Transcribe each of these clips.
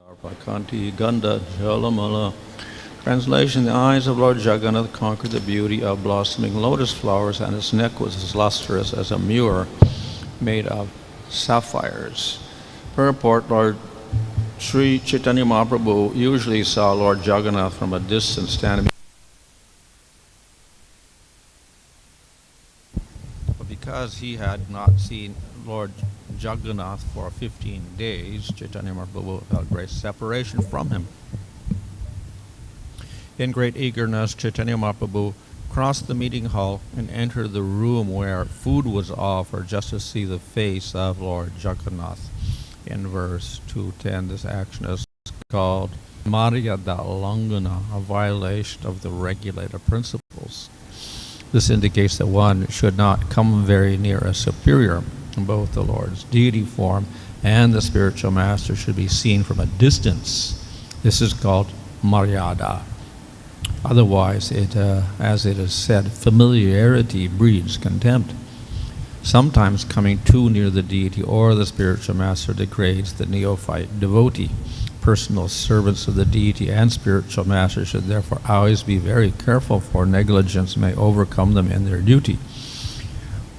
nayana-yugala, gaṇḍa, jhalamala. Translation: the eyes of Lord Jagannātha conquered the beauty of blossoming lotus flowers, and his neck was as lustrous as a mirror made of sapphires. Purport: Lord Śrī Caitanya Mahāprabhu usually saw Lord Jagannātha from a distance, standing. But because he had not seen Lord Jagannātha for 15 days, Caitanya Mahāprabhu felt great separation from him. In great eagerness, Caitanya Mahāprabhu crossed the meeting hall and entered the room where food was offered just to see the face of Lord Jagannātha. In verse 210, this action is called maryādā-laṅghana, a violation of the regulative principles. This indicates that one should not come very near a superior. Both the Lord's deity form and the spiritual master should be seen from a distance. This is called maryādā. Otherwise, as it is said, familiarity breeds contempt. Sometimes coming too near the deity or the spiritual master degrades the neophyte devotee. Personal servants of the deity and spiritual master should therefore always be very careful, for negligence may overcome them in their duty.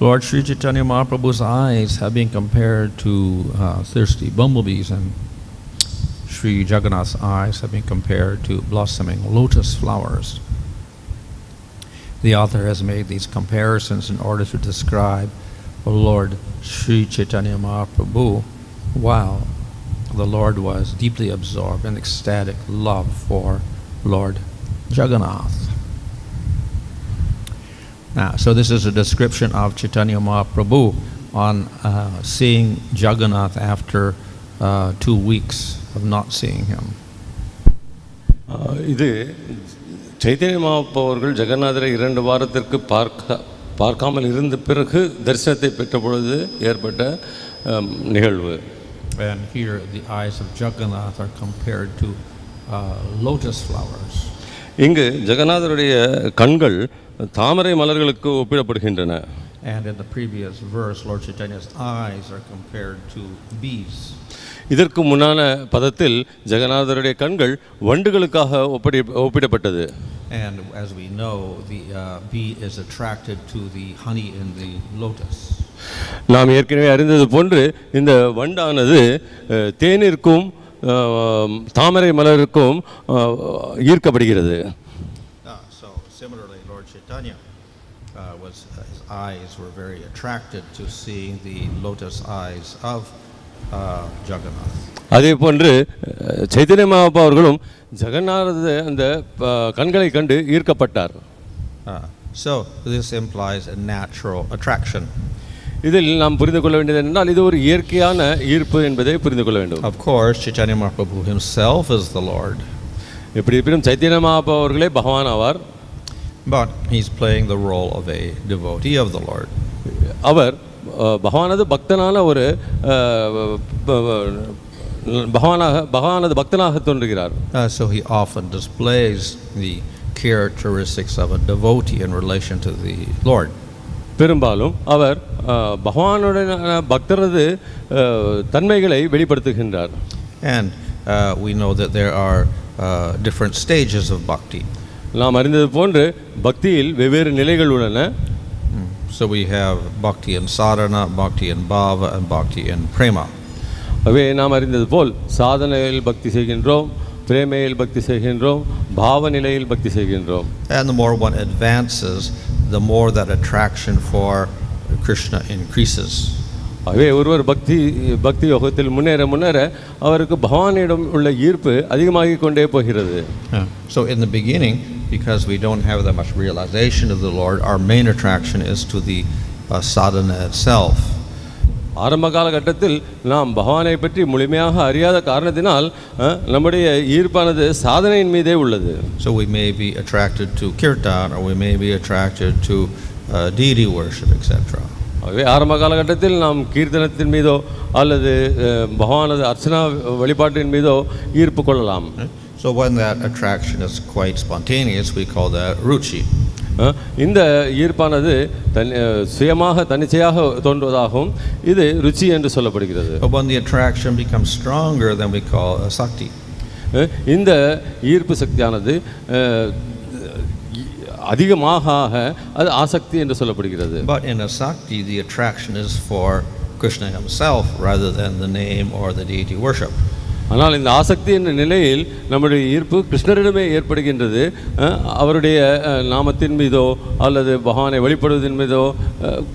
Lord Śrī Caitanya Mahāprabhu's eyes have been compared to thirsty bumblebees, and Śrī Jagannātha's eyes have been compared to blossoming lotus flowers. The author has made these comparisons in order to describe Lord Śrī Caitanya Mahāprabhu while the Lord was deeply absorbed in ecstatic love for Lord Jagannātha. Now, so this is a description of Caitanya Mahāprabhu on seeing Jagannātha after 2 weeks of not seeing him. இது சைத்தன்ய மகாபிரபு அவர்கள் ஜெகநாதரை 2 வாரத்திற்கு பார்க்காமல் இருந்த பிறகு தரிசனத்தை பெற்ற பொழுது ஏற்பட்ட நிகழ்வு. And here the eyes of Jagannātha are compared to lotus flowers. இங்கு ஜெகநாதருடைய கண்கள் தாமரை மலர்களுக்கு ஒப்பிடப்படுகின்றன. And in the previous verse, Lord Chaitanya's eyes are compared to bees. இதற்கு முன்னான பதத்தில் ஜெகநாதருடைய கண்கள் வண்டுகளுக்காக ஒப்பிடப்பட்டது. And as we know, the bee is attracted to the honey in the lotus. நாம் ஏற்கனவே அறிந்தது போன்று இந்த வண்டானது தேனிற்கும் தாமரை மலருக்கும் ஈர்க்கப்படுகிறது. So similarly, Lord Caitanya his eyes were very attracted to seeing the lotus eyes of Jagannātha. அதே போன்று சைத்தன்ய மகாபிரபு அவர்களும் ஜெகநாத அந்த கண்களை கண்டு ஈர்க்கப்பட்டார். So this implies a natural attraction. இதில் நாம் புரிந்து கொள்ள வேண்டியது என்னென்றால் இது ஒரு இயற்கையான ஈர்ப்பு என்பதை புரிந்து கொள்ள வேண்டும். Of course, Caitanya Mahāprabhu himself is the Lord. எப்படி இருப்பினும் சைத்தன்ய மகாபிரபு அவர்களே பகவான் ஆவார். But he's playing the role of a devotee of the Lord. அவர் பகவானது பக்தனான ஒரு பகவானது பக்தனாக தோன்றுகிறார். So he often displays the characteristics of a devotee in relation to the Lord. பெரும்பாலும் அவர் பகவானுடைய பக்தரது தன்மைகளை வெளிப்படுத்துகின்றார். And we know that there are different stages of bhakti. நாம் அறிந்தது போன்று பக்தியில் வெவ்வேறு நிலைகள் உள்ளன. So we have bhakti in sadhana, bhakti in bhava, and bhakti in prema. அவே நாம் அறிந்தது போல் சாதனையில் பக்தி செய்கின்றோம், பிரேமையில் பக்தி செய்கின்றோம், பாவ நிலையில் பக்தி செய்கின்றோம். And the more one advances, the more that attraction for Krishna increases. அவே ஒருவர் பக்தி யோகத்தில் முன்னேற அவருக்கு பகவானிடம் உள்ள ஈர்ப்பு அதிகமாகிக் கொண்டே போகிறது. So in the beginning, because we don't have that much realization of the Lord, our main attraction is to the sadhana itself. ஆரம்ப காலகட்டத்தில் நாம் பகவானை பற்றி முழுமையாக அறியாத காரணத்தினால் நம்முடைய ஈர்ப்பானது சாதனையின் மீதே உள்ளது. So we may be attracted to kirtan, or we may be attracted to deity worship, etc. ஆகவே ஆரம்ப காலகட்டத்தில் நாம் கீர்த்தனத்தின் மீதோ அல்லது பகவானது அர்ச்சனா வழிபாட்டின் மீதோ ஈர்ப்பு கொள்ளலாம். So when that attraction is quite spontaneous, we call that ruchi. இந்த ஈர்ப்பானது சுயமாக தன்னிச்சையாக தோன்றுவதாகவும் இது ருச்சி என்று சொல்லப்படுகிறது. But when the attraction becomes stronger, then we call sakti. இந்த ஈர்ப்பு சக்தியானது அதிகமாக அது ஆசக்தி என்று சொல்லப்படுகிறது. But in a sakti, the attraction is for Krishna himself rather than the name or the deity worship. ஆனால் இந்த ஆசக்தி என்ற நிலையில் நம்முடைய ஈர்ப்பு கிருஷ்ணரிடமே ஏற்படுகின்றது. அவருடைய நாமத்தின் மீதோ அல்லது பகவானை வெளிப்படுவதன் மீதோ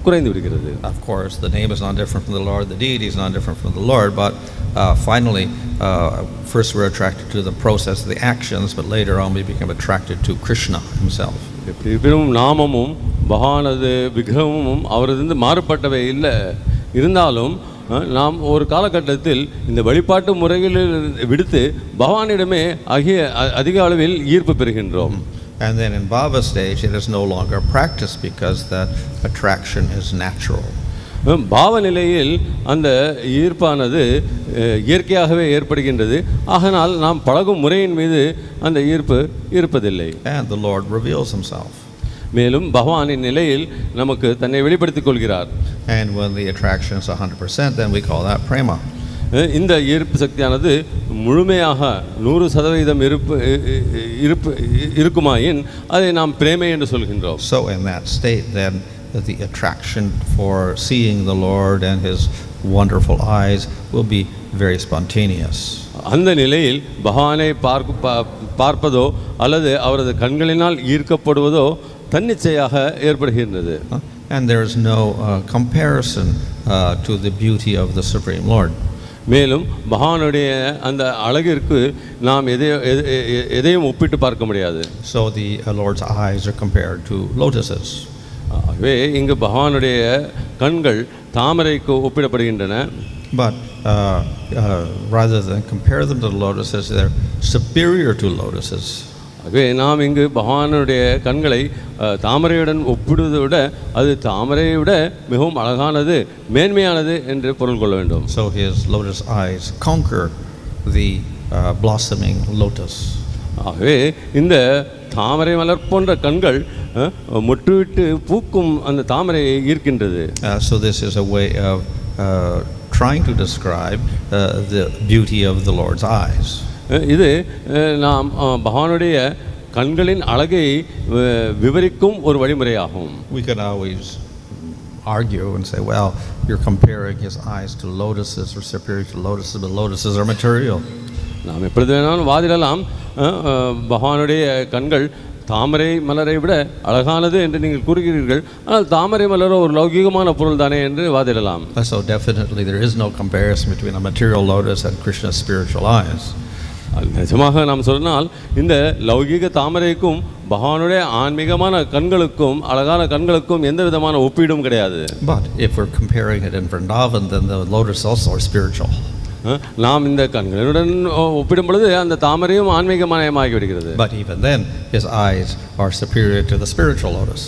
குறைந்து விடுகிறது. Of course, the name is not different from the Lord, the deity is not different from the Lord, but finally, first we're attracted to the process of the actions, but later on we become attracted to Krishna himself. எப்படியும் நாமமும் பகவானது விக்கிரகமும் அவரது மாறுபட்டவை இல்லை. இருந்தாலும் நாம் ஒரு காலகட்டத்தில் இந்த வழிபாட்டு முறைகளில் விடுத்து பகவானிடமே அதிக அளவில் ஈர்ப்பு பெறுகின்றோம். And then in bhava stage it is no longer practice because that attraction is natural. பாவ நிலையில் அந்த ஈர்ப்பானது இயற்கையாகவே ஏற்படுகின்றது. ஆகனால் நாம் பழகும் முறையின் மீது அந்த ஈர்ப்பு இருப்பதில்லை. And the Lord reveals himself. மேலும் பகவானின் நிலையில் நமக்கு தன்னை வெளிப்படுத்திக் கொள்கிறார். And when the attraction is 100%, then we call that prema. இந்த ஈர்ப்பு சக்தியானது முழுமையாக 100% இருக்குமாயின் அதை நாம் பிரேமை என்று சொல்கின்றோம். So in that state then the attraction for seeing the Lord and his wonderful eyes will be very spontaneous. அந்த நிலையில் பகவானை பார்ப்பதோ அல்லது அவரது கண்களினால் ஈர்க்கப்படுவதோ தன்னிச்சையாக ஏற்படுகின்றது. And there is no comparison to the beauty of the Supreme Lord. மேலும் பகவானுடைய அந்த அழகிற்கு நாம் எதையும் ஒப்பிட்டு பார்க்க முடியாது. So the Lord's eyes are compared to lotuses. ஆகவே இங்கு பகவானுடைய கண்கள் தாமரைக்கு ஒப்பிடப்படுகின்றன. But rather than compare them to the lotuses, they're superior to lotuses. ஆகவே நாம் இங்கு பகவானுடைய கண்களை தாமரையுடன் ஒப்பிடுவதை விட அது தாமரையை விட மிகவும் அழகானது, மேன்மையானது என்று பொருள் கொள்ள வேண்டும். So his lotus eyes conquer the blossoming lotus. ஆகவே இந்த தாமரை மலர் போன்ற கண்கள் முட்டுவிட்டு பூக்கும் அந்த தாமரையை ஈர்க்கின்றது. So this is a way of trying to describe the beauty of the Lord's eyes. இது நாம் பகவானுடைய கண்களின் அழகை விவரிக்கும் ஒரு வழிமுறையாகும். We can always argue and say, well, you're comparing his eyes to lotuses or superior to lotuses, but lotuses are material. நாம் எப்பொழுது வேணாலும் வாதிடலாம், பகவானுடைய கண்கள் தாமரை மலரை விட அழகானது என்று நீங்கள் கூறுகிறீர்கள், ஆனால் தாமரை மலரோ ஒரு லௌகிகமான பொருள் தானே என்று வாதிடலாம். So definitely there is no comparison between a material lotus and Krishna's spiritual eyes. நிஜமாக நாம் சொன்னால் இந்த லௌகிக தாமரைக்கும் பகவானுடைய ஆன்மீகமான கண்களுக்கும் அழகான கண்களுக்கும் எந்த விதமான ஒப்பீடும் கிடையாது. But if we're comparing it in Vrindavan, then the lotus also are spiritual. நாம் இந்த கண்களுடன் ஒப்பிடும் பொழுது அந்த தாமரையும் ஆன்மீகமயமாகி விடுகிறது. But even then his eyes are superior to the spiritual lotus.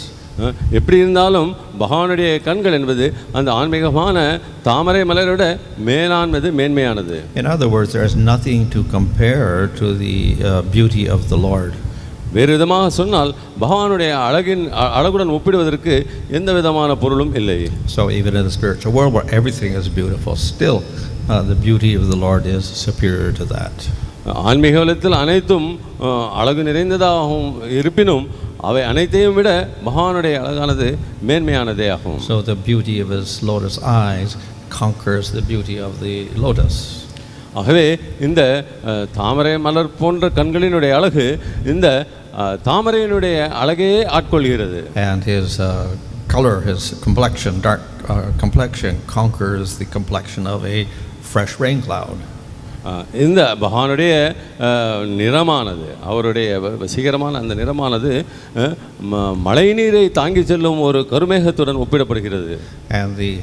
எப்படி இருந்தாலும் பகவானுடைய கண்கள் என்பது அந்த ஆன்மீகமான தாமரை மலரோட மேலானது, மேன்மையானது. In other words, there is nothing to compare to the beauty of the Lord. வேறு விதமாக சொன்னால் பகவானுடைய அழகுடன் ஒப்பிடுவதற்கு எந்த விதமான பொருளும் இல்லை. So even in the spiritual world where everything is beautiful, still the beauty of the Lord is superior to that. ஆன்மீக உலகத்தில் அனைத்தும் அழகு நிறைந்ததாகவும் இருப்பினும் அவை அனைத்தையும் விட பகவானுடைய அழகானது மேன்மையானதே ஆகும். So the beauty of his lotus eyes conquers the beauty of the lotus. ஆகவே இந்த தாமரை மலர் போன்ற கண்களினுடைய அழகு இந்த தாமரையினுடைய அழகையே ஆட்கொள்கிறது. And his color, his complexion, dark complexion conquers the complexion of a fresh rain cloud. இந்த பகவானுடைய நிறமானது, அவருடைய வசீகரமான அந்த நிறமானது மழை நீரை தாங்கி செல்லும் ஒரு கருமேகத்துடன் ஒப்பிடப்படுகிறது. And the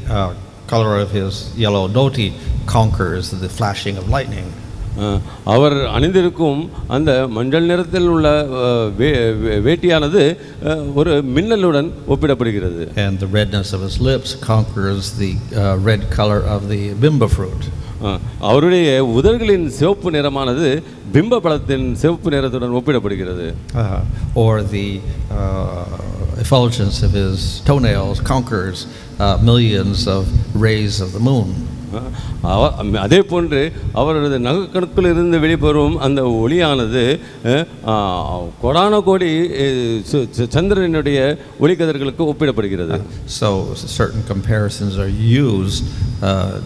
color of his yellow dhoti conquers the flashing of lightning. அவர் அணிந்திருக்கும் அந்த மஞ்சள் நிறத்தில் உள்ள வேட்டியானது ஒரு மின்னலுடன் ஒப்பிடப்படுகிறது. And the redness of his lips conquers the red color of the bimba fruit. அவருடைய உதடுகளின் சிவப்பு நிறமானது பிம்ப பழத்தின் சிவப்பு நிறத்துடன் ஒப்பிடப்படுகிறது. Or the effulgence of his toenails conquers millions of rays of the moon. அதே போன்று அவரது நகக்கணுக்குள் இருந்து வெளிப்படும் அந்த ஒளியானது கோடான கோடி சந்திரனுடைய ஒளிக்கதிர்களுக்கு ஒப்பிடப்படுகிறது. So certain comparisons are used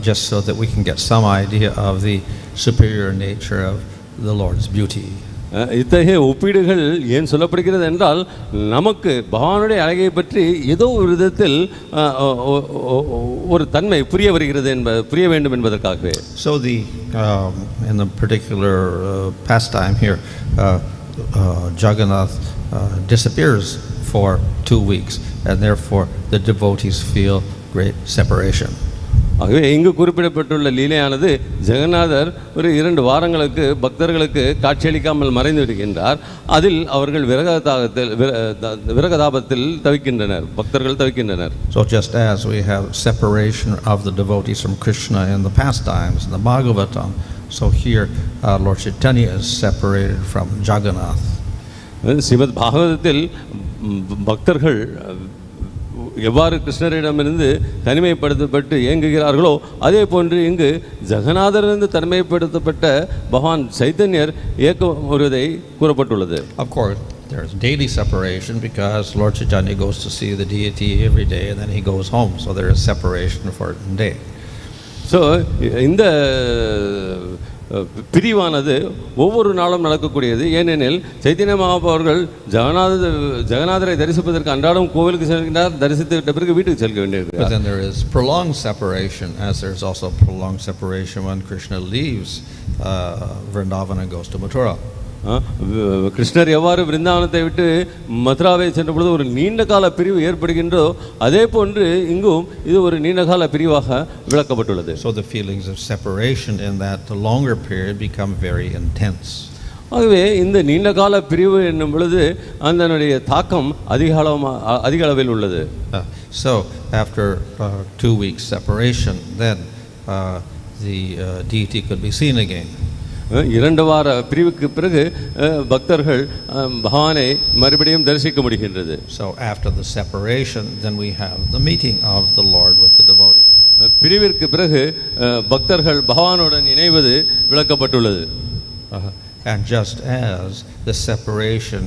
just so that we can get some idea of the superior nature of the Lord's beauty. இத்தகைய ஒப்பீடுகள் ஏன் சொல்லப்படுகிறது என்றால் நமக்கு பகவானுடைய அழகை பற்றி ஏதோ ஒரு விதத்தில் ஒரு தன்மை புரிய வருகிறது புரிய வேண்டும் என்பதற்காகவே. So in the particular pastime here, Jagannath disappears for 2 weeks, and therefore the devotees feel great separation. ஆகவே இங்கு குறிப்பிடப்பட்டுள்ள லீலையானது ஜெகநாதர் ஒரு 2 வாரங்களுக்கு பக்தர்களுக்கு காட்சியளிக்காமல் மறைந்து விடுகின்றார். அதில் அவர்கள் விரகதாபத்தில் தவிக்கின்றனர், பக்தர்கள் தவிக்கின்றனர். So just as we have separation of the devotees from Krishna in the pastimes, in the Bhagavatam, so here Lord Chaitanya is separated from Jagannath. Srimad பாகவதத்தில் பக்தர்கள் எவ்வாறு கிருஷ்ணரிடமிருந்து தனிமைப்படுத்தப்பட்டு இயங்குகிறார்களோ அதே போன்று இங்கு ஜெகநாதரிலிருந்து தனிமைப்படுத்தப்பட்ட பகவான் சைத்தன்யர் இயக்கம் வருவதை கூறப்பட்டுள்ளது. Of course, there is daily separation because Lord Chaitanya goes to see the deity every day and then he goes home. So there is separation for a day. So இந்த பிரிவானது ஒவ்வொரு நாளும் நடக்கக்கூடியது. ஏனெனில் சைத்தன்ய மகாபிரபு அவர்கள் ஜெகநாதரை தரிசிப்பதற்கு அன்றாடம் கோவிலுக்கு செல்கின்றார். தரிசித்து விட்ட பிறகு வீட்டுக்கு செல்ல வேண்டியிருக்கிறார். But then there is prolonged separation, as there is also prolonged separation when Krishna leaves Vrindavana and goes to Mathura. கிருஷ்ணர் எவ்வாறு விருந்தாவனத்தை விட்டு மதுராவை சென்ற பொழுது ஒரு நீண்ட கால பிரிவு ஏற்படுகின்றோ அதே போன்று இங்கும் இது ஒரு நீண்ட கால பிரிவாக விளக்கப்பட்டுள்ளது. So the feelings of separation in that longer period become very intense. ஆகவே இந்த நீண்ட கால பிரிவு என்னும் பொழுது அதனுடைய தாக்கம் அதிக அளவில் உள்ளது. So after 2 weeks separation, then the deity could be seen again. 2 வார பிரிவுக்கு பிறகு பக்தர்கள் பகவானை மறுபடியும் தரிசிக்க முடிகின்றது. So after the separation, then we have the meeting of the Lord with the devotee. பிரிவிற்கு பிறகு பக்தர்கள் பகவானுடன் இணைவது விளக்கப்பட்டுள்ளது. And just as the separation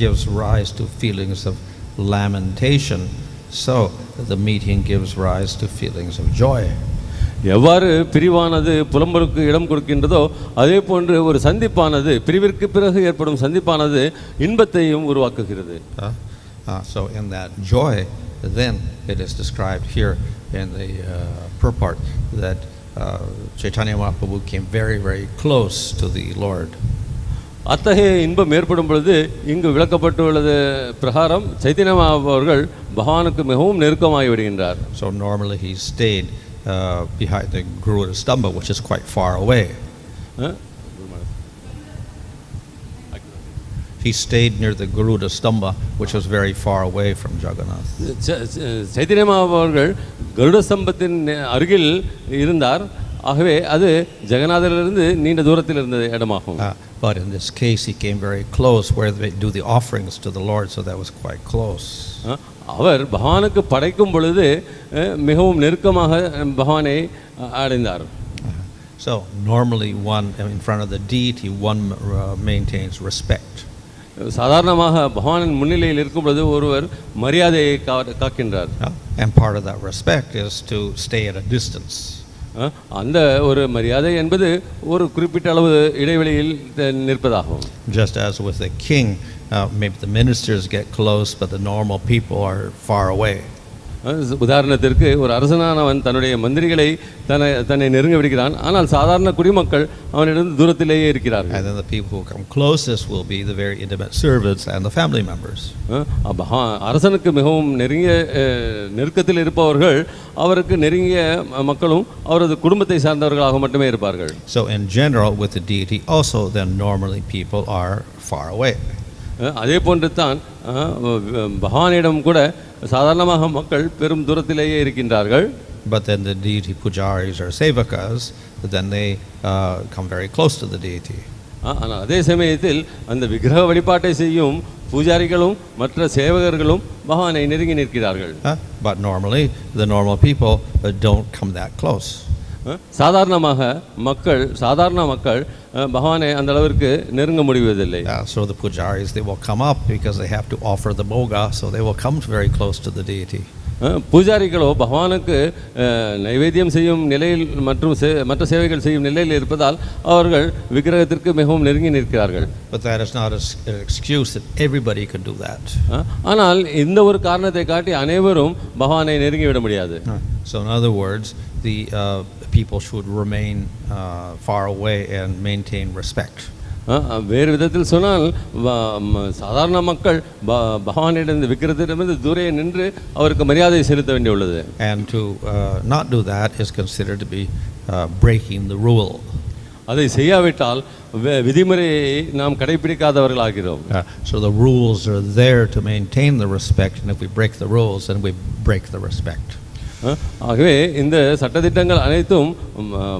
gives rise to feelings of lamentation, so the meeting gives rise to feelings of joy. எவ்வாறு பிரிவானது புலம்பலுக்கு இடம் கொடுக்கின்றதோ அதே போன்று ஒரு சந்திப்பானது பிரிவிற்கு பிறகு ஏற்படும் சந்திப்பானது இன்பத்தையும் உருவாக்குகிறது. So in that joy, then it is described here in the purport that Chaitanya Mahāprabhu came very, very close to the Lord. அத்தகைய இன்பம் ஏற்படும் பொழுது இங்கு விளக்கப்பட்டுள்ளது பிரகாரம் சைத்தன்ய மகாபிரபு அவர்கள் பகவானுக்கு மிகவும் நெருக்கமாகி விடுகின்றார். So normally he stayed behind the Garuḍa stamba, which is quite far away. He stayed near the Garuḍa stamba, which was very far away from Jagannath. Chaitanya Mahaprabhu அவர்கள் கருட ஸ்தம்பத்தின் அருகில் இருந்தார். ஆகவே அது ஜெகநாதரிலிருந்து நீண்ட தூரத்தில் இருந்த இடமாகும். But in this case he came very close where they do the offerings to the Lord, so that was quite close. அவர் பகவானுக்கு படைக்கும் பொழுது மிகவும் நெருக்கமாக பகவானை அடைந்தார். So normally one in front of the deity one maintains respect. சாதாரணமாக பகவானின் முன்னிலையில் இருக்கும் பொழுது ஒருவர் மரியாதையை காக்கின்றார். And part of that respect is to stay at a distance. அந்த ஒரு மரியாதை என்பது ஒரு குறிப்பிட்ட அளவு இடைவெளியில் நிற்பதாகும். Just as with a king, maybe the ministers get close, but the normal people are far away. உதாரணத்திற்கு ஒரு அரசனானவன் தன்னுடைய மந்திரிகளை தன்னை நெருங்க விடுகிறான். ஆனால் சாதாரண குடிமக்கள் அவனிடம் தூரத்திலேயே இருக்கிறார்கள். And then the people who come closest will be the very intimate servants and the family members. அரசனுக்கு மிகவும் நெருக்கத்தில் இருப்பவர்கள் அவருக்கு நெருங்கிய மக்களும் அவரது குடும்பத்தை சார்ந்தவர்களாக மட்டுமே இருப்பார்கள். So in general with the deity also then normally people are far away. அதே போன்று தான் பகவானிடம் கூட சாதாரணமாக மக்கள் பெரும் தூரத்திலேயே இருக்கின்றார்கள். But then the deity pujaris or sevakas, then they come very close to the deity. ஆனால் அதே சமயத்தில் அந்த விக்கிரக வழிபாட்டை செய்யும் பூஜாரிகளும் மற்ற சேவகர்களும் பகவானை நெருங்கி நிற்கிறார்கள். But normally the normal people don't come that close. சாதாரண மக்கள் பகவானை அந்த அளவிற்கு நெருங்க முடிவதில்லை. So the pujaris, they will come up because they have to offer the bhoga, so they will come very close to the deity. பூஜாரிகளோ பகவானுக்கு நைவேத்தியம் செய்யும் நிலையில் மற்றும் மற்ற சேவைகள் செய்யும் நிலையில் இருப்பதால் அவர்கள் விக்கிரகத்திற்கு மிகவும் நெருங்கி நிற்கிறார்கள். But that is not an excuse that everybody can do that. ஆனால் இந்த ஒரு காரணத்தை காட்டி அனைவரும் பகவானை நெருங்கி விட முடியாது. So in other words, the people should remain far away and maintain respect. வேறு விதத்தில் சொன்னால் சாதாரண மக்கள் பகவானிடம் விக்கிரகத்திடமிருந்து தூரே நின்று அவருக்கு மரியாதை செலுத்த வேண்டியுள்ளது. And to not do that is considered to be breaking the rule. அதை செய்யாவிட்டால் விதிமுறையை நாம் கடைபிடிக்காதவர்கள் ஆகிறோம். So the rules are there to maintain the respect, and if we break the rules, then we break the respect. ஆகவே இந்த சட்டதிட்டங்கள் அனைத்தும்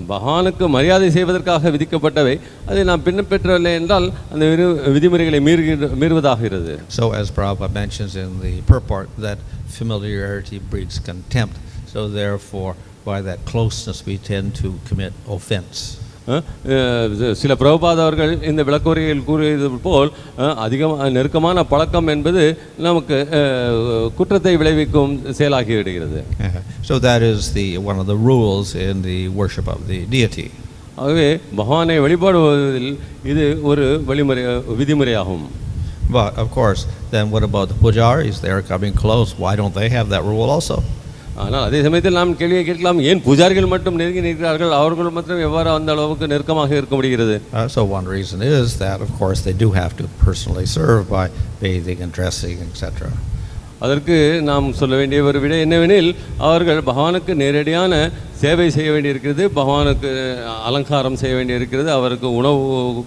பகவானுக்கு மரியாதை செய்வதற்காக விதிக்கப்பட்டவை. அதை நாம் பின்பற்றவில்லை என்றால் அந்த விதிமுறைகளை மீறுவதாகிறது. So as Prabhupada mentions in the Purport that familiarity breeds contempt, so therefore by that closeness we tend to commit offense. சில பிரபுபாத அவர்கள் இந்த விளக்குரையில் கூறியது போல் நெருக்கமான பழக்கம் என்பது நமக்கு குற்றத்தை விளைவிக்கும் செயலாகி விடுகிறது. So that is one of the rules in the worship of the deity. ஆகவே பகவானை வழிபடுவதில் இது ஒரு விதிமுறையாகும். But of course, then what about the pujaris? They are coming close. Why don't they have that rule also? ஆனால் அதே சமயத்தில் நாம் கேள்வியை கேட்கலாம், ஏன் பூஜாரிகள் மட்டும் நெருங்கி நிற்கிறார்கள், அவர்கள் மட்டும் எவ்வாறு அந்த அளவுக்கு நெருக்கமாக இருக்க முடிகிறது? So one reason is that of course they do have to personally serve by bathing and dressing, etc. அதற்கு நாம் சொல்ல வேண்டிய ஒரு விடை என்னவெனில், அவர்கள் பகவானுக்கு நேரடியான சேவை செய்ய வேண்டியிருக்கிறது, பகவானுக்கு அலங்காரம் செய்ய வேண்டியிருக்கிறது, அவருக்கு உணவு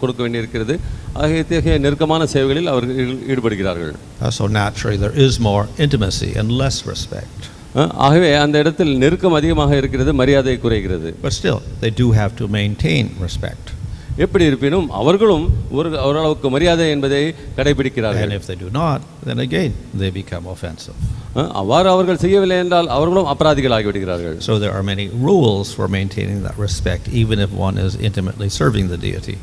கொடுக்க வேண்டியிருக்கிறது. ஆகிய இத்தகைய நெருக்கமான சேவைகளில் அவர்கள் ஈடுபடுகிறார்கள். So naturally there is more intimacy and less respect. ஆகவே அந்த இடத்தில் நெருக்கம் அதிகமாக இருக்கிறது, மரியாதை குறைகிறது. But still they do have to maintain respect. எப்படி இருப்பினும் அவர்களும் ஓரளவுக்கு மரியாதை என்பதை கடைபிடிக்கிறார்கள். And if they do not, then again they become offensive. அவ்வாறு அவர்கள் செய்யவில்லை என்றால் அவர்களும் அபராதிகள் ஆகிவிடுகிறார்கள். So there are many rules for maintaining that respect, even if one is intimately serving the deity.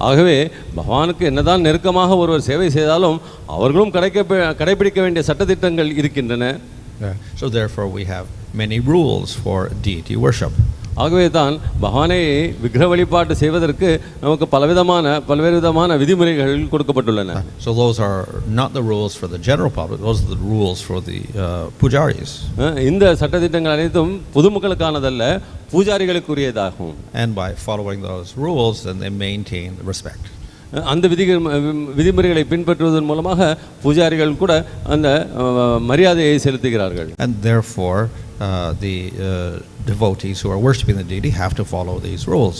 ஆகவே பகவானுக்கு என்னதான் நெருக்கமாக ஒருவர் சேவை செய்தாலும் அவர்களும் கடைபிடிக்க வேண்டிய சட்டதிட்டங்கள் இருக்கின்றன. So therefore we have many rules for deity worship. ஆகவே தான் பகவானை விக்கிரக வழிபாட்டு செய்வதற்கு நமக்கு பல்வேறு விதமான விதிமுறைகள் கொடுக்கப்பட்டுள்ளன. So those are not the rules for the general public, those are the rules for the pujaris. இந்த சட்டதிட்டங்கள் அனைத்தும் பொதுமக்களுக்கானதல்ல, பூஜாரிகளுக்குரியதாகும். And by following those rules then they maintain the respect. அந்த விதிமுறைகளை பின்பற்றுவதன் மூலமாக பூஜாரிகள் கூட அந்த மரியாதையை செலுத்துகிறார்கள். And therefore the devotees who are worshiping the deity have to follow these rules.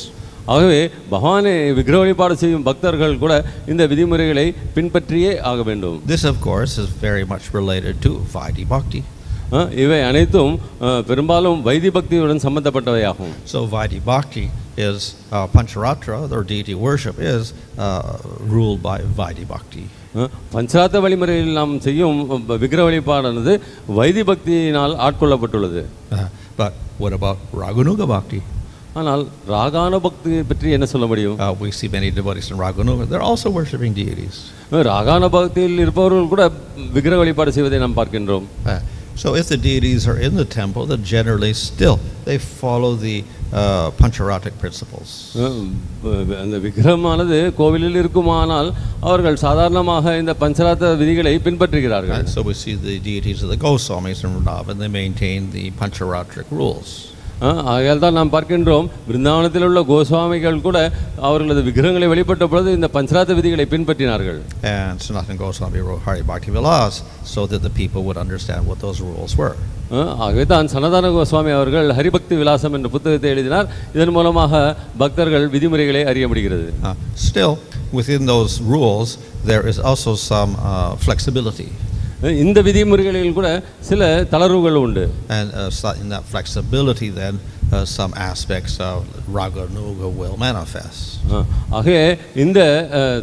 ஆகவே பகவானை விக்கிரக வழிபாடு செய்யும் பக்தர்கள் கூட இந்த விதிமுறைகளை பின்பற்றியே ஆக வேண்டும். This of course is very much related to Vaidhi Bhakti. இவை அனைத்தும் பெரும்பாலும் வைதி பக்தியுடன் சம்பந்தப்பட்டவையாகும். So Vaidhi Bhakti is Pancharatra, or deity worship is ruled by Vaidhi Bhakti. பஞ்சராத்திர வழிமுறையில் நாம் செய்யும் விக்கிரக வழிபாடானது why this பக்தியினால் ஆட்கொள்ளப்பட்டுள்ளது. But what about Raganuga Bhakti? ஆனால் ராகான பக்தி பற்றி என்ன சொல்ல முடியும்? We see many devotees in Raganuga, they're also worshiping deities. ராகான பக்தியில் இருப்பவர்கள் கூட விக்கிரக வழிபாடு செய்வதை நாம் பார்க்கின்றோம். So if the deities are in the temple, then generally still they follow the Pancharatic principles. அந்த விக்கிரகமானது கோவிலில் இருக்குமானால் அவர்கள் சாதாரணமாக இந்த பஞ்சராத்திர விதிகளை பின்பற்றுகிறார்கள். So we see the deities of the Goswamis in Vrindavan, they maintain the Pancharatic rules. ஆகையால் தான் நாம் பார்க்கின்றோம், பிருந்தாவனத்தில் உள்ள கோஸ்வாமிகள் கூட அவர்களது விக்கிரகங்களை வழிபட்ட பொழுது இந்த பஞ்சராத்திர விதிகளை பின்பற்றினார்கள். And Sanatana Goswami wrote Hari Bhakti Vilas so that the people would understand what those rules were. ஆகவே தான் சனாதன கோஸ்வாமி அவர்கள் ஹரிபக்தி விலாசம் என்ற புத்தகத்தை எழுதினார். இதன் மூலமாக பக்தர்கள் விதிமுறைகளை அறிய முடிகிறது. Still within those rules there is also some flexibility. இந்த விதிமுறைகளில் கூட சில தளர்வுகள் உண்டு. And in that flexibility then some aspects of raga-nuga will manifest. ஆகவே இந்த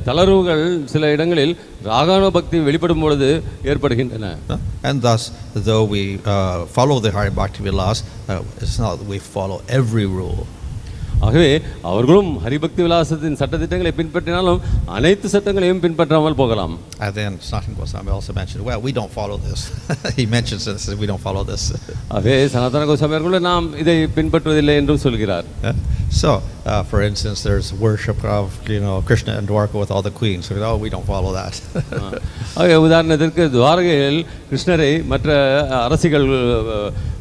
தளர்வுகள் சில இடங்களில் ராகான பக்தி வெளிப்படும் பொழுது ஏற்படுகின்றன. And thus, though we follow the Hari Bhakti Vilas, it's not that we follow every rule. ஆகவே அவர்களும் ஹரிபக்தி விலாசத்தின் சட்டதிட்டங்களை பின்பற்றினாலும் அனைத்து சட்டங்களையும் பின்பற்றாமல் போகலாம். And then Sanatana Goswami also mentioned, well, we don't follow this. He mentions this, we don't follow this. ஆகவே சனாதன கோஸ்வாமி அவர்கள் நாம் இதை பின்பற்றுவதில்லை என்றும் சொல்கிறார். So, for instance, there's worship of, Krishna and Dwarka with all the queens. So, we don't follow that. ஆகவே உதாரணத்திற்கு துவாரகையில் கிருஷ்ணரை மற்ற அரசிகள்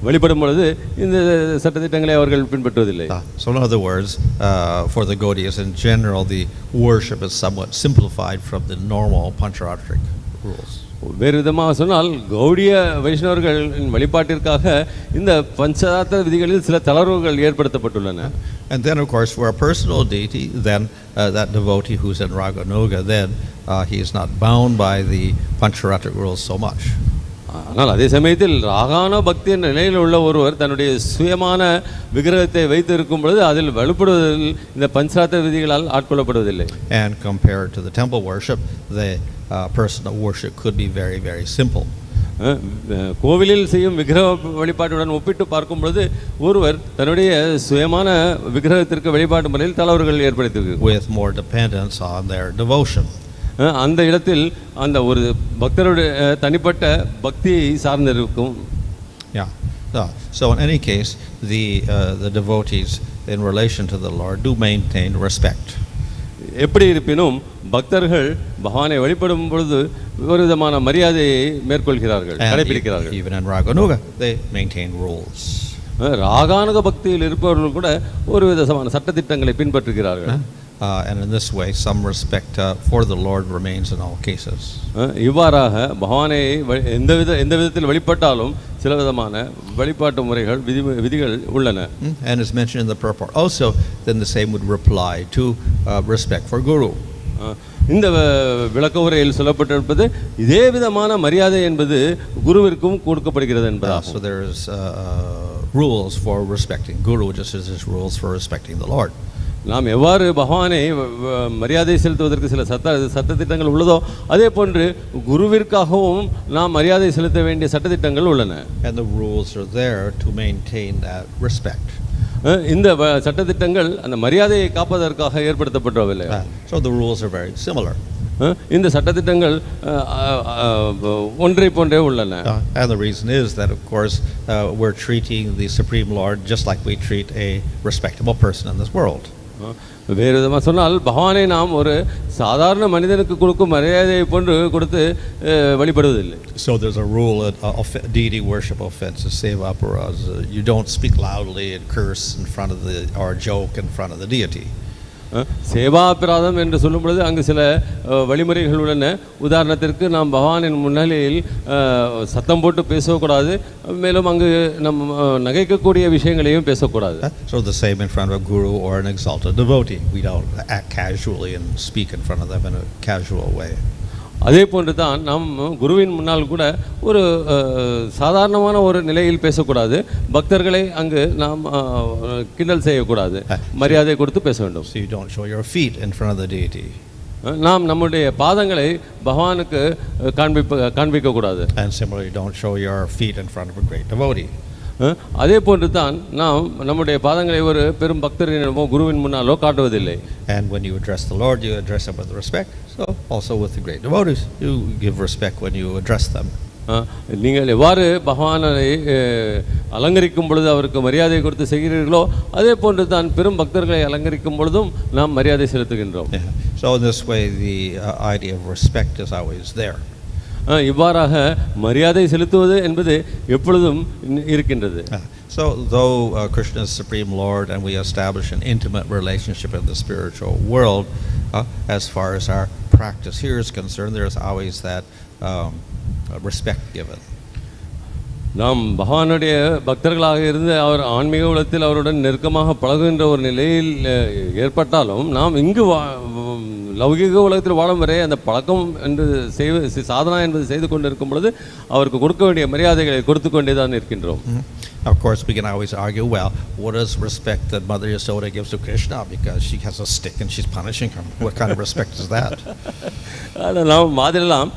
வழிபடும் பொழுது இந்த சட்டதிட்டங்களை அவர்கள் பின்பற்றுவதில்லை. So in other words, for the Gaudiyas in general, the worship is somewhat simplified from the normal pancharatric rules. வேறு விதமாக சொன்னால் கௌடிய வைஷ்ணவர்களின் வழிபாட்டிற்காக இந்த பஞ்சராத்திர விதிகளில் சில தளர்வுகள் ஏற்படுத்தப்பட்டுள்ளன. And then of course for a personal deity, then that devotee who's in Raga-nuga, then he is not bound by the pancharatric rules so much. ஆனால் அதே சமயத்தில் ராகான பக்தி என்ற நிலையில் உள்ள ஒருவர் தன்னுடைய சுயமான விக்கிரகத்தை வைத்து இருக்கும் பொழுது அதில் வலுப்படுவதில் இந்த பஞ்சராத்திர விதிகளால் ஆட்கொள்ளப்படுவதில்லை. And compared to the temple worship, the personal worship could be very, very simple. கோவிலில் செய்யும் விக்கிரக வழிபாட்டுடன் ஒப்பிட்டு பார்க்கும் பொழுது ஒருவர் தன்னுடைய சுயமான விக்கிரகத்திற்கு வழிபாட்டு முறையில் தளர்வுகள் ஏற்படுத்தியிருக்கு. With more dependence on their devotion. அந்த இடத்தில் அந்த ஒரு பக்தருடைய தனிப்பட்ட பக்தியை சார்ந்திருக்கும். So in any case, the devotees in relation to the Lord do maintain respect. எப்படி இருப்பினும் பக்தர்கள் பகவானை வழிபடும் பொழுது ஒரு விதமான மரியாதையை மேற்கொள்கிறார்கள், கடைபிடிக்கிறார்கள். Even in Raga-nuga, they maintain rules. Raganuga பக்தியில் இருப்பவர்கள் கூட ஒரு விதமான சட்டதிட்டங்களை பின்பற்றுகிறார்கள். And in this way, some respect for the Lord remains in all cases. இவ்வாறாக பகவானை எந்த விதத்தில் வழிபட்டாலும் சில விதமான வழிபாட்டு முறைகள் விதிகள் உள்ளன. And as mentioned in the Purport also, then the same would reply to respect for Guru. இந்த விளக்க உரையில் சொல்லப்பட்டிருப்பது இதே விதமான மரியாதை என்பது குருவிற்கும் கொடுக்கப்படுகிறது என்பதாகும். So there is rules for respecting Guru, just as there's rules for respecting the Lord. நாம் எவ்வாறு பகவானை மரியாதை செலுத்துவதற்கு சில சட்டதிட்டங்கள் உள்ளதோ அதே போன்று குருவிற்காகவும் நாம் மரியாதை செலுத்த வேண்டிய சட்டதிட்டங்கள் உள்ளன. And the rules are there to maintain that respect. இந்த சட்டதிட்டங்கள் அந்த மரியாதையை காப்பதற்காக ஏற்படுத்தப்பட்டவில்லை. So the rules are very similar. இந்த சட்டதிட்டங்கள் ஒன்றை போன்றே உள்ளன. And the reason is that of course we're treating the Supreme Lord just like we treat a respectable person in this world. வேறு விதமாக சொன்னால் பகவானை நாம் ஒரு சாதாரண மனிதனுக்கு கொடுக்கும் மரியாதையை போன்று கொடுத்து வழிபடுவதில்லை. So there's a rule of deity worship offenses, seva-aparas. You don't speak loudly and curse in front of or joke in front of the deity. சேவாபிராதம் என்று சொல்லும் பொழுது அங்கு சில வழிமுறைகள் உள்ளன. உதாரணத்திற்கு நாம் பகவானின் முன்னிலையில் சத்தம் போட்டு பேசக்கூடாது, மேலும் அங்கு நம் நகைக்கக்கூடிய விஷயங்களையும் பேசக்கூடாது. So the same in front of a guru or an exalted devotee. We don't act casually and speak in front of them in a casual way. அதே போன்று தான் நாம் குருவின் முன்னால் கூட ஒரு சாதாரணமான ஒரு நிலையில் பேசக்கூடாது. பக்தர்களை அங்கு நாம் கிண்டல் செய்யக்கூடாது, மரியாதை கொடுத்து பேச வேண்டும். So you don't show your feet in front of the deity. நாம் நம்முடைய பாதங்களை பகவானுக்கு காண்பிக்க கூடாது. And similarly, don't show your feet in front of a great devotee. அதே போன்று தான் நாம் நம்முடைய பாதங்களை ஒரு பெரும் பக்தரினமோ குருவின் முன்னாலோ காட்டுவதில்லை. And when you address the Lord, you address him with respect. So also with the great devotees, you give respect when you address them. நீங்கள் எவ்வாறு பகவானை அலங்கரிக்கும் பொழுது அவருக்கு மரியாதை கொடுத்து செய்கிறீர்களோ அதே போன்று தான் பெரும் பக்தர்களை அலங்கரிக்கும் பொழுதும் நாம் மரியாதை செலுத்துகின்றோம். So in this way, the idea of respect is always there. இவ்வாறாக மரியாதை செலுத்துவது என்பது எப்பொழுதும் இருக்கின்றது. So though Krishna is Supreme Lord and we establish an intimate relationship in the spiritual world, as far as our practice here is concerned, there is always that respect given. நாம் பகவானுடைய பக்தர்களாக இருந்து அவர் ஆன்மீக உலகத்தில் அவருடன் நெருக்கமாக பழகுகின்ற ஒரு நிலையில் ஏற்பட்டாலும் நாம் இங்கு லௌகிக உலகத்தில் வாழும் வரை அந்த பழக்கம் என்று சாதனா என்பது செய்து கொண்டு இருக்கும் பொழுது அவருக்கு கொடுக்க வேண்டிய மரியாதைகளை கொடுத்து கொண்டே தான் இருக்கின்றோம். Of course, we can always argue, well, what is respect that Mother Yasoda gives to Krishna because she has a stick and she's punishing him? What kind of respect is that? ஆனால் நாம் மாதிரலாம்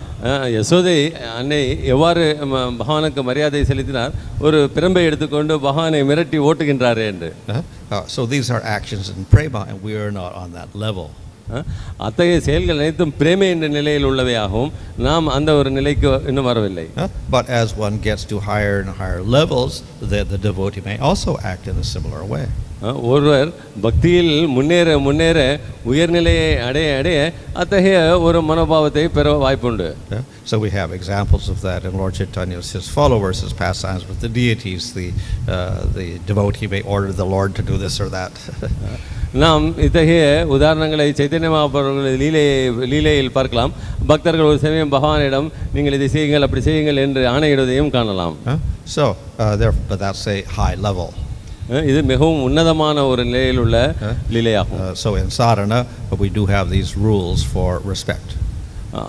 யசோதை அன்னை எவ்வாறு பகவானுக்கு மரியாதை செலுத்தினார், ஒரு பிரம்பை எடுத்துக்கொண்டு பகவானை மிரட்டி ஓட்டுகின்றாரே என்று. So these are actions in prema, and we are not on that level. அத்தகைய செயல்கள் அனைத்தும் பிரேமை என்ற நிலையில் உள்ளவையாகவும் நாம் அந்த ஒரு நிலைக்கு இன்னும் வரவில்லை. But as one gets to higher and higher levels, the devotee may also act in a similar way. ஒருவர் பக்தியில் முன்னேற முன்னேற உயர்நிலையை அடைய அடைய அத்தகைய ஒரு மனோபாவத்தை பெற வாய்ப்புண்டு. So we have examples of that in Lord Chaitanya's his followers, his pastimes with the deities. The devotee may order the Lord to do this or that. நாம் இத்தகைய உதாரணங்களை சைத்தன்ய மகாபிரபுவின் லீலையில் பார்க்கலாம். பக்தர்கள் ஒரு சமயம் பகவானிடம் நீங்கள் இதை செய்யுங்கள் அப்படி செய்யுங்கள் என்று ஆணையிடுவதையும் காணலாம். So but that's a high level. இது மிகவும் உன்னதமான ஒரு நிலையில் உள்ள லீலையாகும். So in sadhana, but we do have these rules for respect.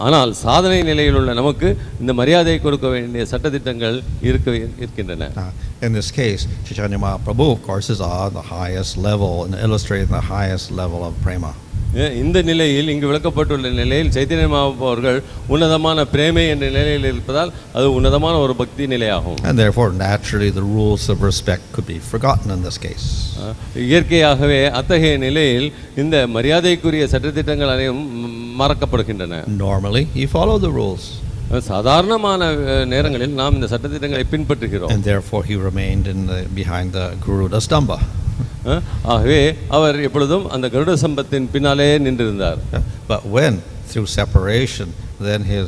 ஆனால் சாதனை நிலையில் உள்ள நமக்கு இந்த மரியாதை கொடுக்க வேண்டிய சட்டதிட்டங்கள் இருக்கின்றன. In this case, Chaitanya Mahāprabhu, of course, is on the highest level and illustrating the highest level of prema. இந்த நிலையில் இங்கு விளக்கப்பட்டுள்ள நிலையில் சைத்தன்ய மகாபிரபு அவர்கள் உன்னதமான பிரேமை என்ற நிலையில் இருப்பதால் அது உன்னதமான ஒரு பக்தி நிலையாகும். And therefore, naturally, the rules of respect could be forgotten in this case. இயற்கையாகவே அத்தகைய நிலையில் இந்த மரியாதைக்குரிய சட்டதிட்டங்கள் அனைத்தும் மறக்கப்படுகின்றன. Normally, you follow the rules. சாதாரணமான நேரங்களில் நாம் இந்த சட்டதிட்டங்களை பின்பற்றுகிறோம். And therefore, he remained behind the Garuḍa stamba. ஆகவே அவர் எப்பொழுதும் அந்த கருட சம்பத்தின் பின்னாலே நின்றிருந்தார். But when through separation, then his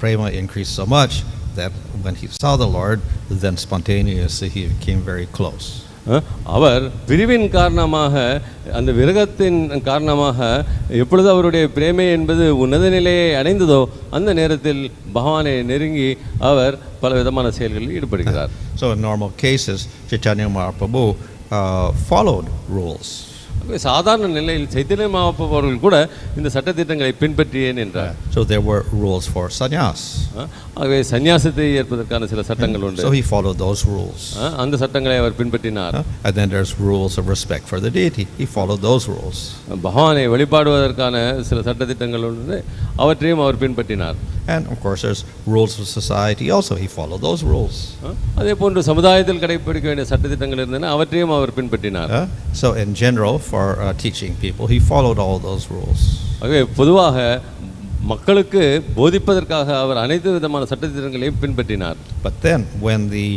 prema increased so much that when he saw the Lord, then spontaneously he became very close. அவர் பிரிவின் காரணமாக அந்த விரகத்தின் காரணமாக எப்பொழுது அவருடைய பிரேமை என்பது உன்னத நிலையை அடைந்ததோ அந்த நேரத்தில் பகவானை நெருங்கி அவர் பல விதமான செயல்களில் ஈடுபடுகிறார். So in normal cases, Chaitanya Mahāprabhu followed rules. சாதாரண நிலையில் சைத்தன்ய மகாபிரபு அவர்கள் கூட இந்த சட்டதிட்டங்களை பின்பற்றியே நின்றார். So there were rules for sannyas. ஆகவே சந்நியாசத்தை ஏற்பதற்கான சில சட்டங்கள் உண்டு. So he followed those rules. அந்த சட்டங்களை அவர் பின்பற்றினார். And then there's rules of respect for the deity. He followed those rules. பகவானை வழிபாடுவதற்கான சில சட்டதிட்டங்கள் உண்டு, அவற்றையும் அவர் பின்பற்றினார். And of course there's rules of society also. He followed those rules. அதே போன்று சமுதாயத்தில் கடைபிடிக்க வேண்டிய சட்டதிட்டங்கள் இருந்தன, அவற்றையும் அவர் பின்பற்றினார். So in general, for teaching people, he followed all those rules. ஆகவே பொதுவாக மக்களுக்கு போதிப்பதற்காக அவர் அனைத்து விதமான சட்டதிட்டங்களையும் பின்பற்றினார். But then when the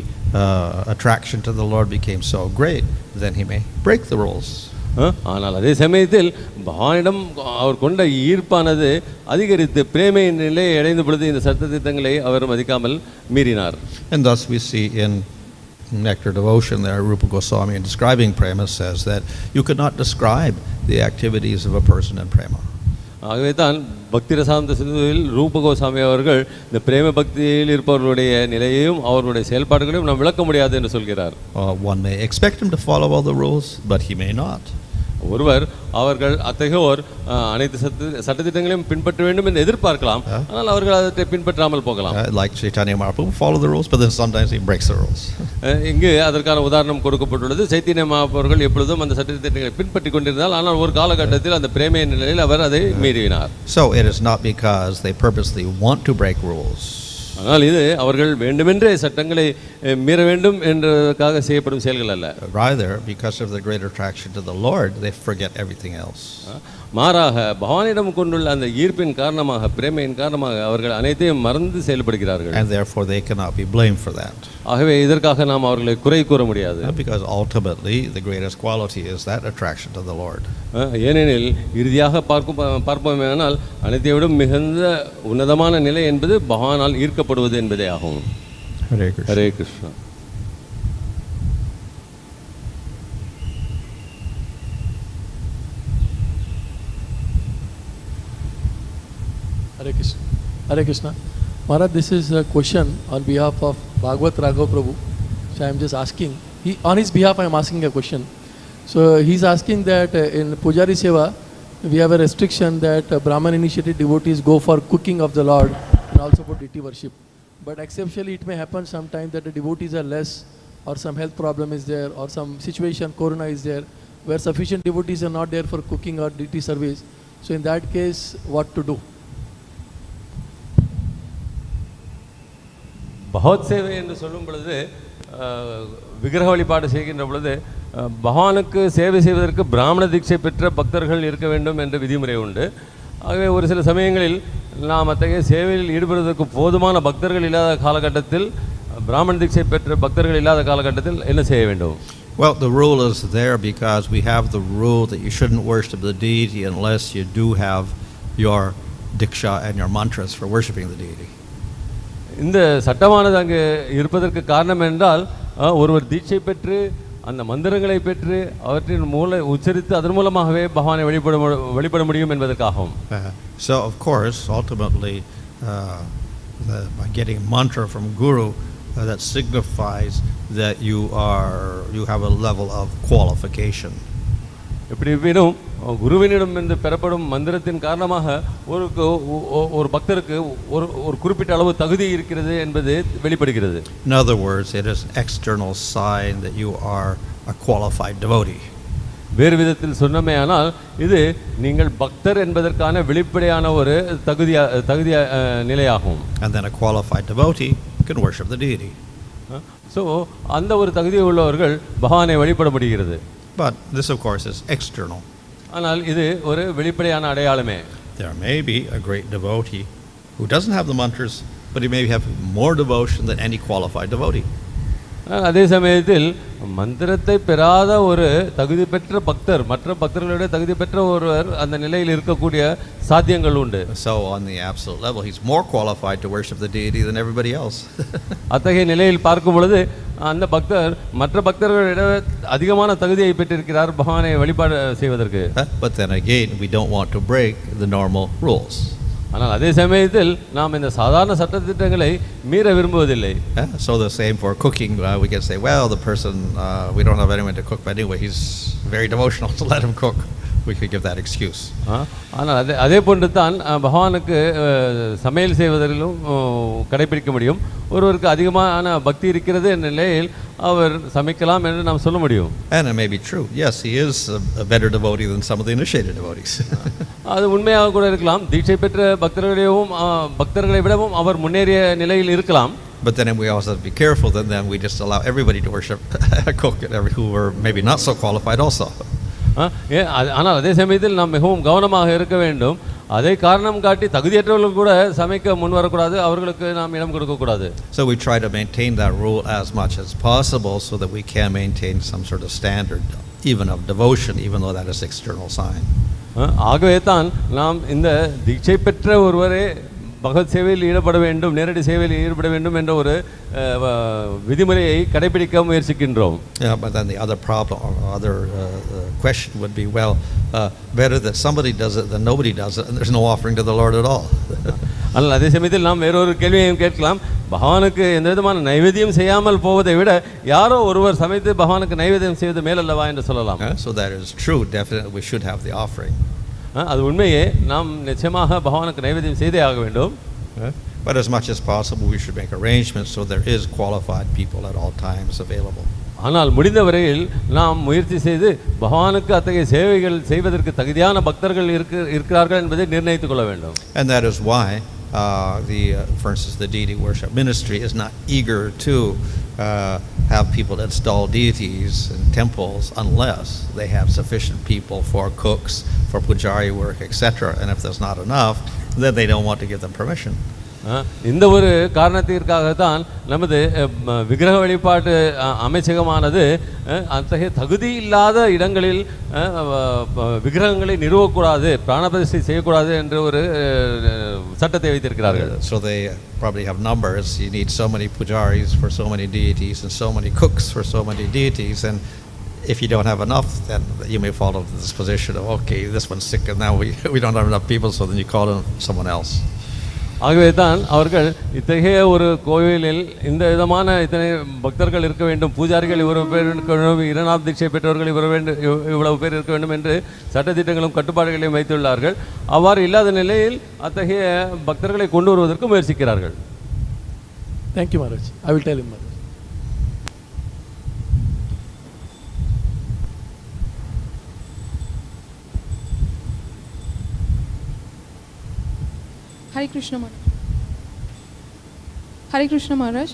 attraction to the Lord became so great, then he may break the rules. ஆனால் அதே சமயத்தில் பகவானிடம் அவர் கொண்ட ஈர்ப்பானது அதிகரித்து பிரேமையின் நிலையை அடைந்த பொழுது இந்த சட்டதிட்டங்களை அவர் மதிக்காமல் மீறினார். And thus we see in Nectar Devotion there, Rupa Goswami, in describing prema, says that you could not describe the activities of a person in prema. ஆகவே தான் பக்தி ரசாந்த சிந்துவில் ரூப கோசாமி அவர்கள் இந்த பிரேம பக்தியில் இருப்பவர்களுடைய நிலையையும் அவர்களுடைய செயல்பாடுகளையும் நாம் விளக்க முடியாது என்று சொல்கிறார். One may expect him to follow all the rules, but he may not. ஒருவர் அவர்கள் அத்தகையோர் அனைத்து சட்டதிட்டங்களையும் பின்பற்ற வேண்டும் என்று எதிர்பார்க்கலாம், ஆனால் அவர்கள் அதை பின்பற்றாமல் போகலாம். Like Chaitanya Mahāprabhu, follow the rules, but then sometimes he breaks the rules. இங்கு அதற்கான உதாரணம் கொடுக்கப்பட்டுள்ளது. சைத்தன்ய மகாபிரபு எப்பொழுதும் அந்த சட்டதிட்டங்களை பின்பற்றி கொண்டிருந்தால், ஆனால் ஒரு காலகட்டத்தில் அந்த பிரேமை நிலையில் அவர் அதை மீறினார். So it is not because they purposely want to break rules. ஆனால் இது அவர்கள் வேண்டுமென்றே சட்டங்களை மீற வேண்டும் என்றதுக்காக செய்யப்படும் செயல்கள் அல்ல. Rather, because of the great attraction to the Lord, they forget everything else. மாறாக பகவானிடம் கொண்டுள்ள அந்த ஈர்ப்பின் காரணமாக, பிரேமையின் காரணமாக அவர்கள் அனைத்தையும் மறந்து செயல்படுகிறார்கள். And therefore they cannot be blamed for that. ஆகவே இதற்காக நாம் அவர்களை குறை கூற முடியாது. Because ultimately the greatest quality is that attraction to the Lord. ஏனெனில் இறுதியாக பார்ப்போமேயானால் அனைத்தை விட மிகுந்த உன்னதமான நிலை என்பது பகவானால் ஈர்க்கப்படுவது என்பதே ஆகும். Hare Krishna. Hare Krishna. Hare Krishna. Hare Krishna. Maharaj, this is a question on behalf of Bhagavad Raghav Prabhu. So I am just asking. On his behalf I am asking a question. So he is asking that in Pujari Seva, we have a restriction that Brahman initiated devotees go for cooking of the Lord and also for deity worship. But exceptionally it may happen sometimes that the devotees are less or some health problem is there, or some situation, corona is there, where sufficient devotees are not there for cooking or deity service. So in that case, what to do? பகவத் சேவை என்று சொல்லும் பொழுது விக்கிரக வழிபாடு செய்கின்ற பொழுது பகவானுக்கு சேவை செய்வதற்கு பிராமண தீட்சை பெற்ற பக்தர்கள் இருக்க வேண்டும் என்ற விதிமுறை உண்டு. ஆகவே ஒரு சில சமயங்களில் நாம் அத்தகைய சேவையில் ஈடுபடுவதற்கு போதுமான பக்தர்கள் இல்லாத காலகட்டத்தில், பிராமண தீட்சை பெற்ற பக்தர்கள் இல்லாத காலகட்டத்தில் என்ன செய்ய வேண்டும்? Well, the rule is there because we have the rule that you shouldn't worship the deity unless you do have your diksha and your mantras for worshiping the deity. இந்த சட்டமானது அங்கு இருப்பதற்கு காரணம் என்றால் ஒருவர் தீட்சை பெற்று அந்த மந்திரங்களை பெற்று அவற்றின் உச்சரித்து அதன் மூலமாகவே பகவானை வழிபட முடியும் என்பதற்காகும். So of course ultimately by getting a mantra from guru that signifies that you have a level of qualification. எப்படி இருப்பினும் குருவினிடம் இருந்து பெறப்படும் மந்திரத்தின் காரணமாக ஒரு பக்தருக்கு ஒரு குறிப்பிட்ட அளவு தகுதி இருக்கிறது என்பது வெளிப்படுகிறது. In other words, it is an external sign that you are a qualified devotee. வேறு விதத்தில் சொன்னமேயானால் இது நீங்கள் பக்தர் என்பதற்கான வெளிப்படையான ஒரு தகுதி நிலையாகும். And then a qualified devotee can worship the deity. So அந்த ஒரு தகுதி உள்ளவர்கள் பகவானை வழிபட முடிகிறது. But this of course is external. ஆனால் இது ஒரு வெளிப்படையான அடையாளமே. There may be a great devotee who doesn't have the mantras, but he may have more devotion than any qualified devotee. அதே சமயத்தில் மந்திரத்தை பெறாத ஒரு தகுதி பெற்ற பக்தர் மற்ற பக்தர்களோட தகுதி பெற்ற ஒருவர் அந்த நிலையில் இருக்கக்கூடிய சாத்தியங்கள் உண்டு. So on the absolute level he's more qualified to worship the deity than everybody else. அத்தகைய நிலையில் பார்க்கும் பொழுது அந்த பக்தர் மற்ற பக்தர்களிட அதிகமான தகுதியை பெற்றிருக்கிறார் பகவானை வழிபாடு செய்வதற்கு. But then again we don't want to break the normal rules. ஆனால் அதே சமயத்தில் நாம் இந்த சாதாரண சட்டதிட்டங்களை மீற விரும்புவதில்லை. So the same for cooking, we can say, well, the person, we don't have anyone to cook, but anyway, he's very devotional, so let him cook. We could give that excuse. ஆனால் அதே போன்று தான் பகவானுக்கு சமையல் செய்வதிலும் கடைபிடிக்க முடியும். ஒருவருக்கு அதிகமான பக்தி இருக்கிறது என்ற நிலையில் அவர் சமைக்கலாம் என்று நாம் சொல்ல முடியும். And it may be true. Yes, he is a better devotee than some of the initiated devotees. அது உண்மையாக கூட இருக்கலாம். தீட்சை பெற்ற பக்தர்களை விடவும் அவர் முன்னேறிய நிலையில் இருக்கலாம். But then we also have to be careful that then we just allow everybody to worship a cook who are maybe not so qualified also. ஆனால் அதே சமயத்தில் நாம் மிகவும் கவனமாக இருக்க வேண்டும். அதை காரணம் காட்டி தகுதியற்றவர்கள் கூட சமைக்க முன் வரக்கூடாது, அவர்களுக்கு நாம் இடம் கொடுக்கக்கூடாது. So we try to maintain that rule as much as possible so that we can maintain some sort of standard even of devotion, even though that is external sign. ஆகவே தான் நாம் இந்த தீட்சை பெற்ற ஒருவரே பகவத் சேவையில் ஈடுபட வேண்டும், நேரடி சேவையில் ஈடுபட வேண்டும் என்ற ஒரு விதிமுறையை கடைபிடிக்க முயற்சிக்கின்றோம். Yeah, but then the other problem or other question would be, well, better that somebody does it than nobody does it, and there's no offering to the Lord at all. ஆனால் அதே சமயத்தில் நாம் வேறொரு கேள்வியையும் கேட்கலாம். பகவானுக்கு எந்த விதமான நைவேத்தியம் செய்யாமல் போவதை விட யாரோ ஒருவர் சமைத்து பகவானுக்கு நைவேத்தியம் செய்வது மேலல்லவா என்று சொல்லலாம். So that is true. Definitely we should have the offering. அது உண்மையே, நாம் நிச்சயமாக பகவானுக்கு நைவேத்தியம் செய்தே ஆக வேண்டும். But as much as possible we should make arrangements so there is qualified people at all times available. ஆனால் முடிந்த வரையில் நாம் முயற்சி செய்து பகவானுக்கு அத்தகைய சேவைகள் செய்வதற்கு தகுதியான பக்தர்கள் இருக்கிறார்கள் என்பதை நிர்ணயித்துக் கொள்ள வேண்டும். And that is why for instance, the deity worship ministry is not eager to have people install deities in temples unless they have sufficient people for cooks, for pujari work, etc. And if there's not enough, then they don't want to give them permission. இந்த ஒரு காரணத்திற்காகத்தான் நமது விக்கிரக வழிபாட்டு அமைச்சகமானது அத்தகைய தகுதி இல்லாத இடங்களில் விக்கிரகங்களை நிறுவக்கூடாது, பிராணபிரதிஷ்டை செய்யக்கூடாது என்ற ஒரு சட்டத்தை வைத்திருக்கிறார்கள். So they probably have numbers. You need so many pujaris for so many deities and so many cooks for so many deities, and if you don't have enough, then you may fall into this position of, okay, this one's sick and now we don't have enough people, so then you call in someone else. ஆகவே தான் அவர்கள் இத்தகைய ஒரு கோவிலில் இந்த விதமான இத்தனை பக்தர்கள் இருக்க வேண்டும், பூஜாரிகள் இவ்வளவு பேர் இருக்க வேண்டும், இரண்டாம் தீட்சை பெற்றவர்கள் இவ்வளவு பேர் இருக்க வேண்டும் என்று சட்டத்திட்டங்களும் கட்டுப்பாடுகளையும் வைத்துள்ளார்கள். அவ்வாறு இல்லாத நிலையில் அத்தகைய பக்தர்களை கொண்டு வருவதற்கு முயற்சிக்கிறார்கள். Thank you, Maharaj. I will tell him, Maharaj. Hare Krishna Maharaj. Hare Krishna Maharaj.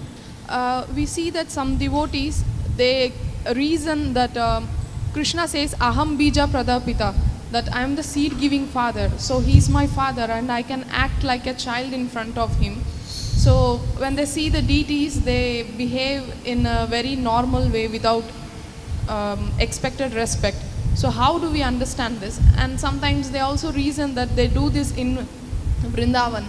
We see that some devotees, they reason that Krishna says aham bija pradapita, that I am the seed giving father, so he is my father and I can act like a child in front of him. So when they see the deities, they behave in a very normal way without expected respect. So how do we understand this? And sometimes they also reason that they do this in Vrindavan.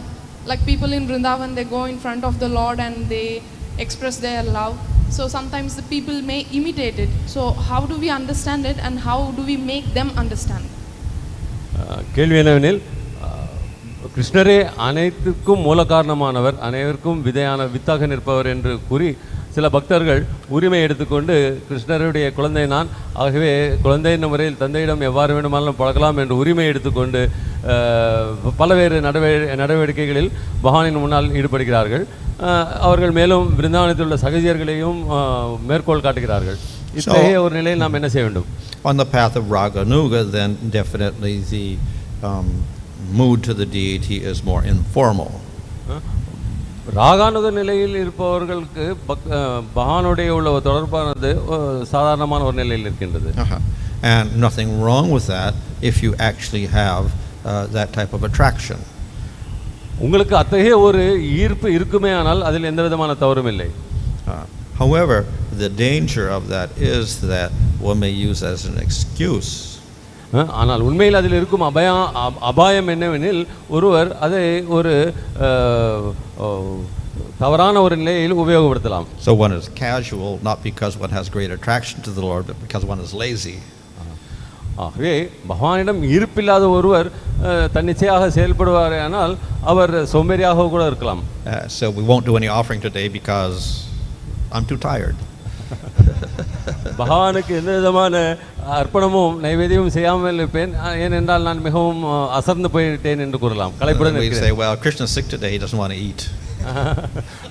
Like people in Vrindavan, they go in front of the Lord and they express their love. So sometimes the people may imitate it. So how do we understand it and how do we make them understand? கேள்வி என்னவெனில், கிருஷ்ணரே அனைத்துக்கும் மூல காரணமானவர், அனைவருக்கும் வித்தாக நிற்பவர் என்று கூறி சில பக்தர்கள் உரிமை எடுத்துக்கொண்டு கிருஷ்ணருடைய குழந்தை நான், ஆகவே குழந்தை என்ற முறையில் தந்தையிடம் எவ்வாறு வேண்டுமானாலும் பழகலாம் என்று உரிமை எடுத்துக்கொண்டு பல்வேறு நடவடிக்கைகளில் பகவானின் முன்னால் ஈடுபடுகிறார்கள். அவர்கள் மேலும் பிருந்தாவனத்தில் உள்ள சகஜியர்களையும் மேற்கோள் காட்டுகிறார்கள். இத்தகைய ஒரு நிலையில் நாம் என்ன செய்ய வேண்டும்? On the path of Raganuga, then definitely the mood to the deity is more informal. Raganuga நிலையில் இருப்பவர்களுக்கு பகவானுடைய உள்ள தொடர்பானது சாதாரணமான ஒரு நிலையில் இருக்கின்றது. And nothing wrong with that if you actually have that type of attraction. உங்களுக்கு அத்தகைய ஒரு ஈர்ப்பு இருக்குமே ஆனால் அதில் எந்த விதமான தவறும் இல்லை. However, the danger of that is that one may use as an excuse. ஆனால் உண்மையில் அதில் இருக்கும் அபாயம் என்னவெனில், ஒருவர் அதை ஒரு தவறான ஒரு நிலையில் உபயோகப்படுத்தலாம். So one is casual not because one has great attraction to the Lord, but because one is lazy. ஆகவே பகவானிடம் ஈர்ப்பில்லாத ஒருவர் தன்னிச்சையாக செயல்படுவார் ஆனால் அவர் சோம்பேறியாக கூட இருக்கலாம். So we won't do any offering today because I'm too tired. பகவானுக்கு எந்த விதமான அர்ப்பணமும் நைவேத்தியமும் செய்யாமல் இருப்பேன், ஏனென்றால் நான் மிகவும் அசர்ந்து போயிட்டேன் என்று கூறலாம். களைப்புடன் we say, well, Krishna's sick today, he doesn't want to eat.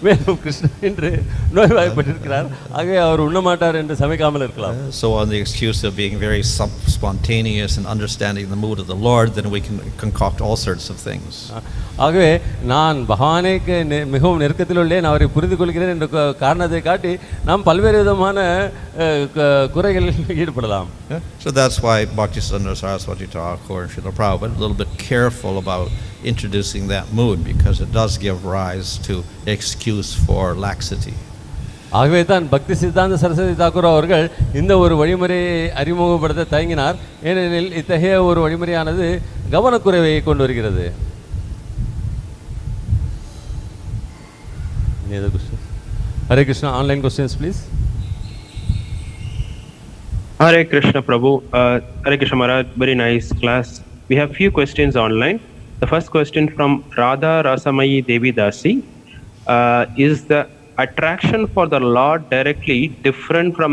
மேலும் கிருஷ்ணன் என்று நோய்வாய்ப்பட்டிருக்கிறார், ஆகவே அவர் உண்ணமாட்டார் என்று சமைக்காமல் இருக்கலாம். So on the excuse of being very spontaneous and understanding the mood of the Lord, then we can concoct all sorts of things. ஆகவே நான் பகவானுக்கு மிகவும் நெருக்கத்தில் உள்ளேன், அவரை புரிந்து கொள்கிறேன் என்ற காரணத்தை காட்டி நாம் பல்வேறு விதமான குறைகளில் ஈடுபடலாம். So that's why Bhakti-siddhanta Saraswati Thakur and Srila Prabhupada a little bit careful about introducing that mood, because it does give rise to excuse for laxity. ஆகவே தான் பக்தி சித்தாந்த சரஸ்வதி தாக்கூர் அவர்கள் இந்த ஒரு வழிமுறையை அறிமுகப்படுத்த தயங்கினார், ஏனெனில் இத்தகைய ஒரு வழிமுறையானது கவனக்குறைவை கொண்டு வருகிறது. Hare Krishna, online questions please. Hare Krishna Prabhu, Hare Krishna Maharaj, very nice class. We have few questions online. The first question from Radha Rasamayi Devi Dasi. Is the attraction for the Lord directly different from,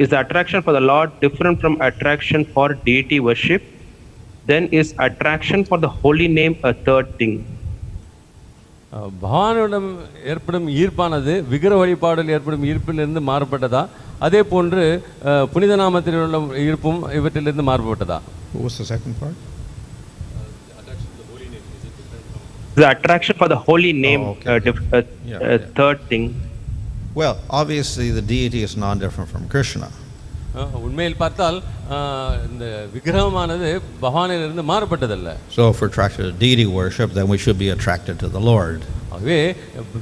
is the attraction for the Lord different from attraction for deity worship? Then is attraction for the holy name a third thing? பகவானிடம் ஏற்படும் ஈர்ப்பானது விக்கிர வழிபாடில் ஏற்படும் ஈர்ப்பிலிருந்து மாறுபட்டதா, அதே போன்று புனித நாமத்தில் உள்ள ஈர்ப்பும் இவற்றிலிருந்து மாறுபட்டதா? What was the second part? The attraction for the holy name, third thing. Well, obviously the deity is non-different from Krishna. உண்மையில் பார்த்தால் இந்த விக்கிரகமானது பகவானிலிருந்து மாறுபட்டதல்ல. So if we're attracted to deity worship, then we should be attracted to the Lord. ஆகவே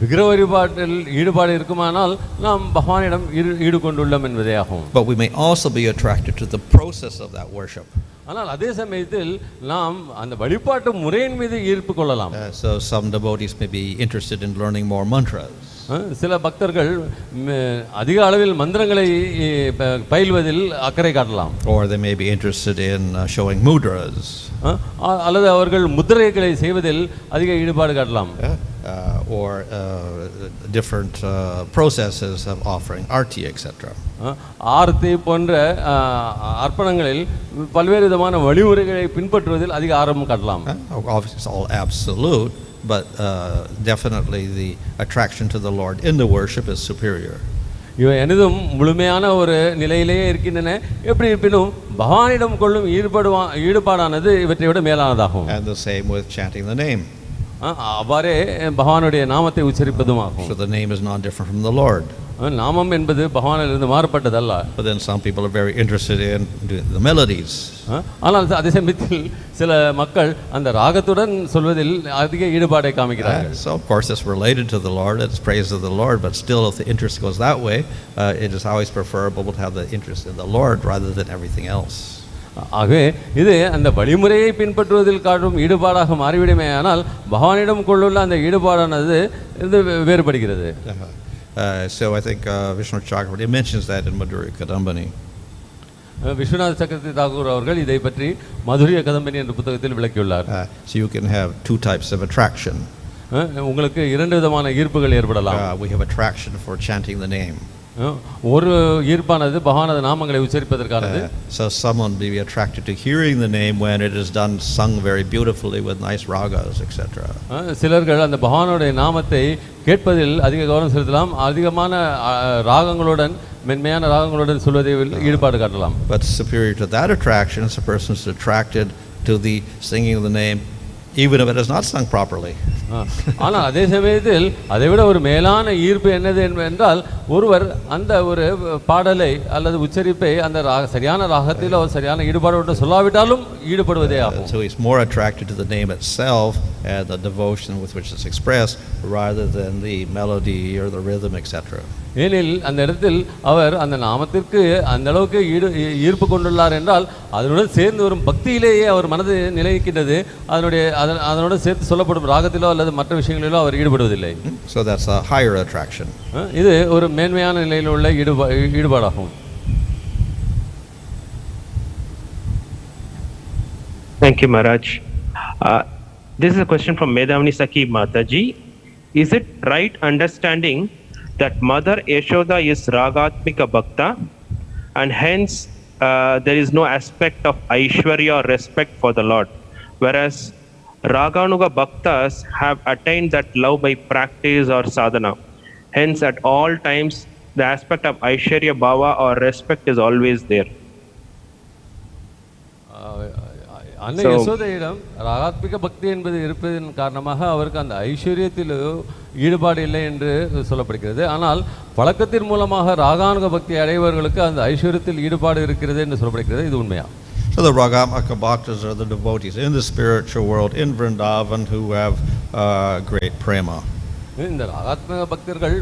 விக்கிரக வழிபாட்டில் ஈடுபாடு இருக்குமானால் நாம் பகவானிடம் ஈடு கொண்டுள்ளோம் என்பதே ஆகும். But we may also be attracted to the process of that worship. ஆனால் அதே சமயத்தில் நாம் அந்த வழிபாட்டு முறையின் மீது ஈர்ப்பு கொள்ளலாம். So some devotees may be interested in learning more mantras. சில பக்தர்கள் அதிக அளவில் மந்திரங்களை பயில்வதில் அக்கறை காட்டலாம். Or they may be interested in showing mudras. அல்லது அவர்கள் முத்திரைகளை செய்வதில் அதிக ஈடுபாடு காட்டலாம். Or different processes of offering arti, etc. Aarthi போன்ற அர்ப்பணங்களில் பல்வேறு விதமான வழிமுறைகளை பின்பற்றுவதில் அதிக ஆர்வம் காட்டலாம். Obviously it's all absolute, but definitely the attraction to the Lord in the worship is superior. இவை எனதும் முழுமையான ஒரு நிலையிலேயே இருக்கின்றன, எப்படி இருப்பினும் பகவானிடம் கொள்ளும் ஈடுபாடானது இவற்றை விட மேலானதாகும். And the same with chanting the name. அவ்வாறே பகவானுடைய நாமத்தை உச்சரிப்பதும் ஆகும். So the name is not different from the Lord. நாமம் என்பது பகவானிலிருந்து மாறுபட்டதல்ல. But then some people are very interested in the melodies. ஆனால் அதே சமயத்தில் சில மக்கள் அந்த ராகத்துடன் சொல்வதில் அதிக ஈடுபாடை காமிக்கிறார்கள். So of course it's related to the Lord, it's praise of the Lord, but still if the interest goes that way, it is always preferable to have the interest in the Lord rather than everything else. ஆகவே இது அந்த வழிமுறையை பின்பற்றுவதில் காட்டும் ஈடுபாடாக மாறிவிடுமே, ஆனால் பகவானிடம் கொண்டுள்ள அந்த ஈடுபாடானது இது வேறுபடுகிறது. So I think Vishnu Chakravarti mentions that in Madhya Kadambani. Viswanatha சக்கரவர்த்தி தாகூர் அவர்கள் இதை பற்றி மதுரிய கதம்பனி என்ற புத்தகத்தில் விளக்கியுள்ளார். So you can have two types of attraction. உங்களுக்கு இரண்டு விதமான ஈர்ப்புகள் ஏற்படலாம். We have attraction for chanting the name. ஒரு ஈர்ப்பானது பகவானது நாமங்களை உச்சரிப்பதற்கானது. So someone may be attracted to hearing the name when it is done sung very beautifully with nice ragas, etc. சிலர்கள் அந்த பகவானுடைய நாமத்தை கேட்பதில் அதிக கவனம் செலுத்தலாம், அதிகமான ராகங்களுடன் மென்மையான ராகங்களுடன் சொல்வதில் ஈடுபாடு காட்டலாம். But superior to that attraction is a person who is attracted to the singing of the name even if it is not sung properly. ஆனால் அதே சமயத்தில் அதைவிட ஒரு மேலான ஈர்ப்பு என்னது என்றால் ஒருவர் அந்த ஒரு பாடலை அல்லது உச்சரிப்பை அந்த சரியான ராகத்தில் ஒரு சரியான ஈடுபாடோடு சொல்லாவிட்டாலும் ஈடுபடுவதே ஆகும். So he's more attracted to the name itself and the devotion with which it's expressed rather than the melody or the rhythm, etc. ஏனில் அந்த இடத்தில் அவர் அந்த நாமத்திற்கு அந்த அளவுக்கு ஈர்ப்பு கொண்டுள்ளார் என்றால் அதனுடன் சேர்ந்து வரும் பக்தியிலேயே அவர் மனது நிலைக்கின்றது, அதனோட சேர்த்து சொல்லப்படும் ராகத்திலோ அல்லது மற்ற விஷயங்களிலோ அவர் ஈடுபடுவதில்லை. So that's a higher attraction. இது ஒரு மேன்மையான நிலையில் உள்ள ஈடுபாடாகும். Thank you, Maharaj. This is a question from Medhavani Sakhi Mataji. Is it right understanding that Mother Yashoda is Ragatmika Bhakta and hence there is no aspect of Aishwarya or respect for the Lord, whereas Raganuga Bhaktas have attained that love by practice or sadhana. Hence at all times the aspect of Aishwarya Bhava or respect is always there. அன்னை யசோதையிடம் ராகாத்மிக பக்தி என்பது இருப்பதன் காரணமாக அவருக்கு அந்த ஐஸ்வர்யத்தில் ஈடுபாடு இல்லை என்று சொல்லப்படுகிறது. ஆனால் பழக்கத்தின் மூலமாக ராகானுக பக்தி அடைவர்களுக்கு அந்த ஐஸ்வர்யத்தில் ஈடுபாடு இருக்கிறது என்று சொல்லப்படுகிறது. இது உண்மையா? So the Ragamaka Bhaktas are the devotees in the spiritual world in Vrindavan who have great prema. இந்த ராகாத்மிக பக்தர்கள்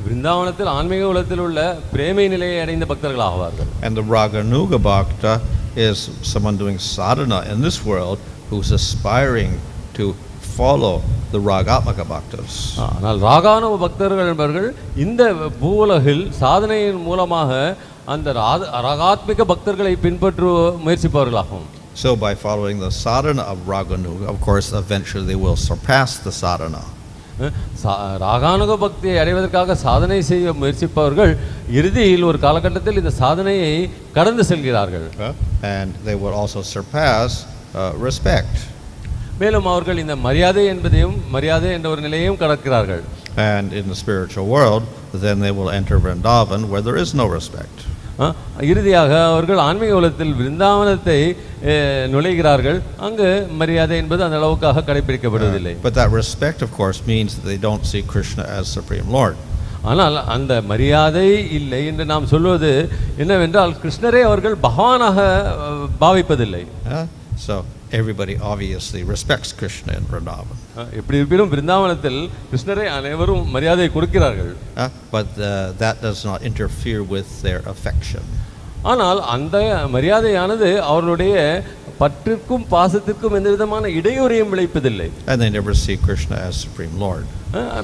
விருந்தாவனத்தில் ஆன்மீக உலகத்தில் உள்ள பிரேமை நிலையை அடைந்த பக்தர்கள் ஆவார்கள். And the Raganuga Bhakta is someone doing sadhana in this world who's aspiring to follow the Ragatmaka Bhaktas. ஆனால் ராகானுக பக்தர்கள் என்பவர்கள் இந்த பூவுலகில் சாதனையின் மூலமாக அந்த ராகாத்மிக பக்தர்களை பின்பற்ற முயற்சிப்பவர்களாகும். So by following the sadhana of Raganuga, of course eventually they will surpass the sadhana. Raganuga பக்தியை அடைவதற்காக சாதனை செய்ய முயற்சிப்பவர்கள் இறுதியில் ஒரு காலகட்டத்தில் இந்த சாதனையை கடந்து செல்கிறார்கள். And they will also surpass respect. மேலும் அவர்கள் இந்த மரியாதை என்பதையும் மரியாதை என்ற ஒரு நிலையையும் கடக்கிறார்கள். And in the spiritual world then they will enter Vrindavan where there is no respect. இறுதியாக அவர்கள் ஆன்மீக உலகத்தில் விருந்தாவனத்தை நுழைகிறார்கள். அங்கு மரியாதை என்பது அந்த அளவுக்காக கடைபிடிக்கப்படுவதில்லை. But that respect of course means that they don't see Krishna as Supreme Lord. ஆனால் அந்த மரியாதை இல்லை என்று நாம் சொல்வது என்னவென்றால் கிருஷ்ணரை அவர்கள் பகவானாக பாவிப்பதில்லை. So everybody obviously respects Krishna in Vrindavan. எப்படி இருப்பினும் விருந்தாவனத்தில் கிருஷ்ணரை அனைவரும் மரியாதை கொடுக்கிறார்கள். But that does not interfere with their affection. ஆனால் அந்த மரியாதையானது அவர்களுடைய பற்றிற்கும் பாசத்திற்கும் எந்த விதமான இடையூறையும் விளைப்பதில்லை. And they never see Krishna as Supreme Lord.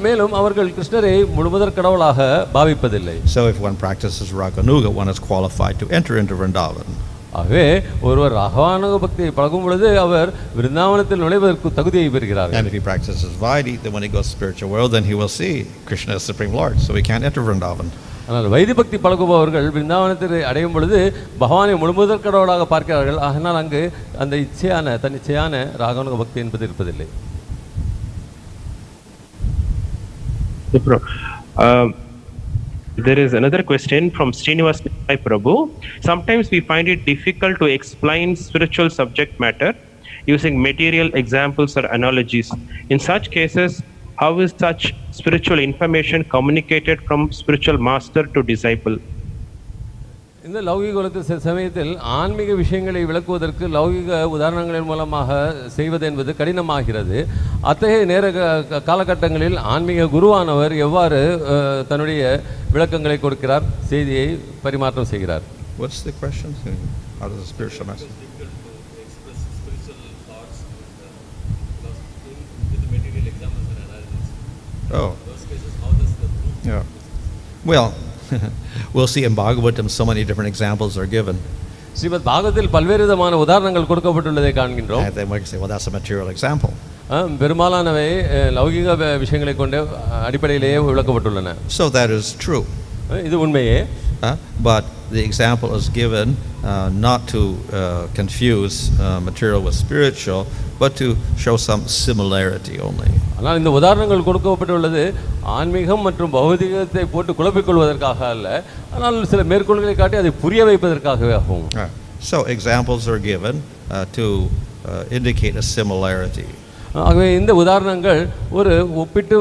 மேலும் அவர்கள் கிருஷ்ணரை முழுமுதற் கடவுளாக பாவிப்பதில்லை. So if one practices Raganuga, one is qualified to enter into Vrindavan. ஆகவே ஒருவர் ராகானுக பக்தியை பழகும் பொழுது அவர் விருந்தாவனத்தில் நுழைவதற்கு தகுதியை பெறுகிறார். And if he practices Vaidhi, then when he goes to spiritual world, then he will see Krishna as Supreme Lord, so he can't enter Vrindavan. ஆனால் why this பக்தி பழகுபவர்கள் விருந்தாவனத்தை அடையும் பொழுது பகவானை முழுமுதற் கடவுளாக பார்க்கிறார்கள். ஆனால் அங்கு அந்த தன்னிச்சையான ராகானுக பக்தி என்பது இருப்பதில்லை. There is another question from Srinivas Prabhu. Sometimes we find it difficult to explain spiritual subject matter using material examples or analogies. In such cases, how is such spiritual information communicated from spiritual master to disciple? இந்த லௌகிக உலகத்து சமயத்தில் ஆன்மீக விஷயங்களை விளக்குவதற்கு லௌகிக உதாரணங்களின் மூலமாக செய்வது என்பது கடினமாகிறது. அத்தகைய நேர காலகட்டங்களில் ஆன்மீக குருவானவர் எவ்வாறு தன்னுடைய விளக்கங்களை கொடுக்கிறார், செய்தியை பரிமாற்றம் செய்கிறார்? What's the question? How does the spiritual message? Oh. Yeah. Well, we'll see in Bhagavatam so many different examples are given. Srimad பாகவதத்தில் பல்வேறு விதமான உதாரணங்கள் கொடுக்கப்பட்டுள்ளதை காண்கின்றோம். And then we can say, well, that's a material example. பெரும்பாலானவை லௌகிக விஷயங்களை கொண்டு அடிப்படையிலேயே விளக்கப்பட்டுள்ளன. So that is true. இது உண்மையே. But the example is given not to confuse material with spiritual, but to show some similarity only. ஆனால் இந்த உதாரணங்கள் கொடுக்கப்பட்டுள்ளது ஆன்மீகம் மற்றும் பௌதிகத்தை போட்டு குழப்பிக்கொள்வதற்காக அல்ல, ஆனால் சில மேற்கோள்களை காட்டி அதை புரிய வைப்பதற்காகவே ஆகும். So examples are given to indicate a similarity. ஆகவே இந்த உதாரணங்கள் ஒரு ஒப்பிட்டு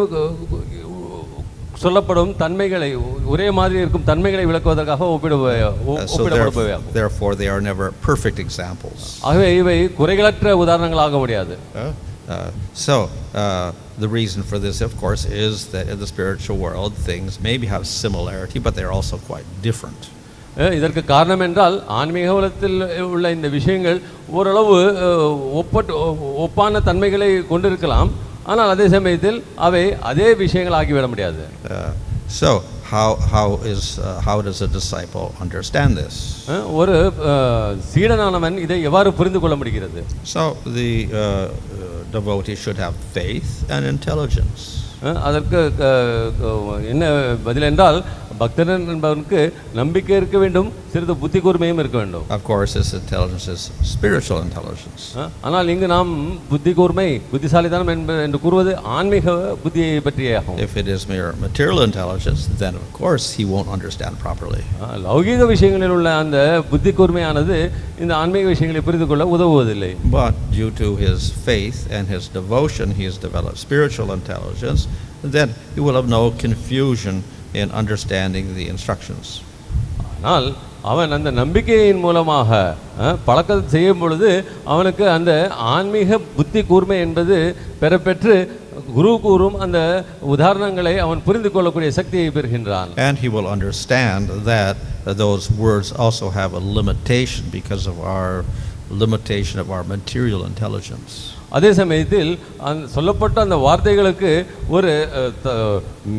சொல்லப்படும் தன்மைகளை, ஒரே மாதிரி இருக்கும் தன்மைகளை விளக்குவதற்காக ஒப்பிடப்படுபவை. Therefore they are never perfect examples. ஆகவே இவை குறைகளற்ற உதாரணங்களாக முடியாது. So the reason for this, of course, is that in the spiritual world things maybe have similarity, but they are also quite different. இதற்கு காரணம் என்றால் ஆன்மீக உலகத்தில் உள்ள இந்த விஷயங்கள் ஓரளவு ஒப்பான தன்மைகளை கொண்டிருக்கலாம், ஆனால் அதே சமயத்தில் அவை அதே விஷயங்கள் ஆகிவிட முடியாது. So how does a disciple understand this? ஒரு சீடனானவன் இதை எவ்வாறு புரிந்து கொள்ள முடிகிறது? So the devotee should have faith and intelligence. அதற்கு என்ன பதில் என்றால் பக்தன் என்பவனுக்கு நம்பிக்கை இருக்க வேண்டும், சிறிது புத்தி கூர்மையும் இருக்க வேண்டும். Of course this intelligence is spiritual intelligence. ஆனால் இங்கு நாம் புத்தி கூர்மை, புத்திசாலித்தனம் என்று கூறுவது ஆன்மீக புத்தியை பற்றியே ஆகும். If it is mere material intelligence, then of course he won't understand properly. லௌகிக விஷயங்களில் உள்ள அந்த புத்தி கூர்மையானது இந்த ஆன்மீக விஷயங்களை புரிந்து கொள்ள உதவுவதில்லை. But due to his faith and his devotion, he has developed spiritual intelligence. Then he will have no confusion in understanding the instructions. ஆனால் அவன் அந்த நம்பிக்கையின் மூலமாக பழக்கம் செய்யும் பொழுது அவனுக்கு அந்த ஆன்மீக புத்தி கூர்மை என்பது பெறப்பெற்று குரு கூறும் அந்த உதாரணங்களை அவன் புரிந்து கொள்ளக்கூடிய சக்தியை பெறுகின்றான். And he will understand that those words also have a limitation because of our limitation of our material intelligence. அதே சமயத்தில் சொல்லப்பட்ட அந்த வார்த்தைகளுக்கு ஒரு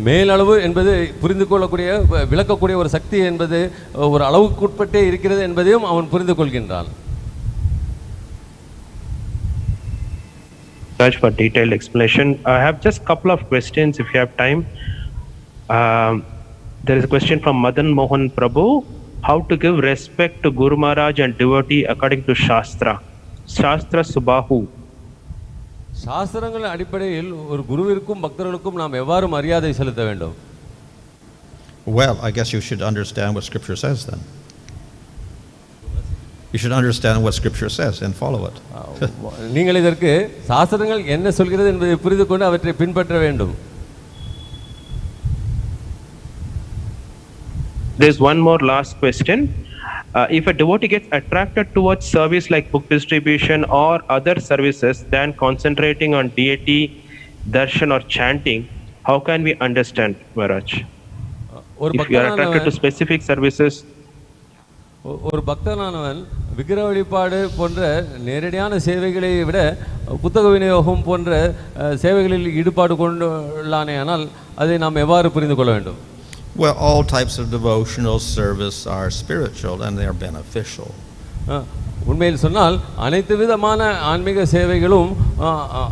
மேலளவு என்பது புரிந்து கொள்ளக்கூடிய, விளக்கக்கூடிய ஒரு சக்தி என்பது ஒரு அளவுக்குட்பட்டே இருக்கிறது என்பதையும் அவன் புரிந்து கொள்கின்றான். Thanks for detailed explanation. I have just a couple of questions if you have time. There is a question from Madan Mohan Prabhu. How to give respect to Guru Maharaj and devotee according to Shastra? Shastra Subahu. சாஸ்திரங்கள் அடிப்படையில் ஒரு குருவிற்கும் பக்தர்களுக்கும் நாம் எவ்வாறு மரியாதை செலுத்த வேண்டும்? Well, I guess you should understand what Scripture says then. You should understand what Scripture says and follow it. நீங்கள் இதற்கு சாஸ்திரங்கள் என்ன சொல்கிறது என்பதை புரிந்து கொண்டு அவற்றை பின்பற்ற வேண்டும். There is one more last question. If a devotee gets attracted towards service like book distribution or other services than concentrating on deity, darshan or chanting, how can we understand, Maharaj? If you are attracted to specific services. ஒரு பக்தனானவன் விக்கிர வழிபாடு போன்ற நேரடியான சேவைகளை விட புத்தக விநியோகம் போன்ற சேவைகளில் ஈடுபாடு கொண்டுள்ளானே, ஆனால் அதை நாம் எவ்வாறு புரிந்து கொள்ள வேண்டும்? Well, all types of devotional service are spiritual and they are beneficial. உண்மையில் சொன்னால் அனைத்து விதமான ஆன்மீக சேவைகளும்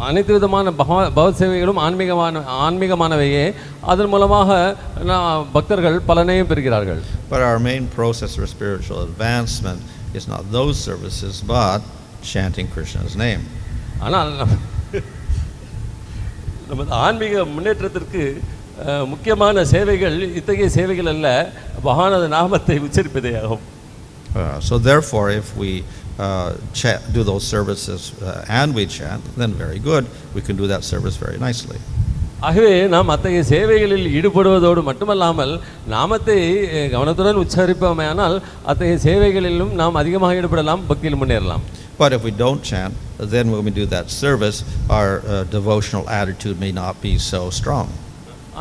அனைத்து விதமான பகவத் சேவைகளும் ஆன்மீகமானவையே. அதன் மூலமாக பக்தர்கள் பலனையும் பெறுகிறார்கள். But our main process for spiritual advancement is not those services but chanting Krishna's name. ஆனால் நமது ஆன்மீக முன்னேற்றத்திற்கு முக்கியமான சேவைகள் இத்தகைய சேவைகள் அல்ல, பகவானது நாமத்தை உச்சரிப்பதே ஆகும். So therefore, if we do those services and we chant, then very good. We can do that service very nicely. ஆகவே நாம் அத்தகைய சேவைகளில் ஈடுபடுவதோடு மட்டுமல்லாமல் நாமத்தை கவனத்துடன் உச்சரிப்போமேயானால் அத்தகைய சேவைகளிலும் நாம் அதிகமாக ஈடுபடலாம், பக்தியில் முன்னேறலாம். But if we don't chant, then when we do that service, our devotional attitude may not be so strong.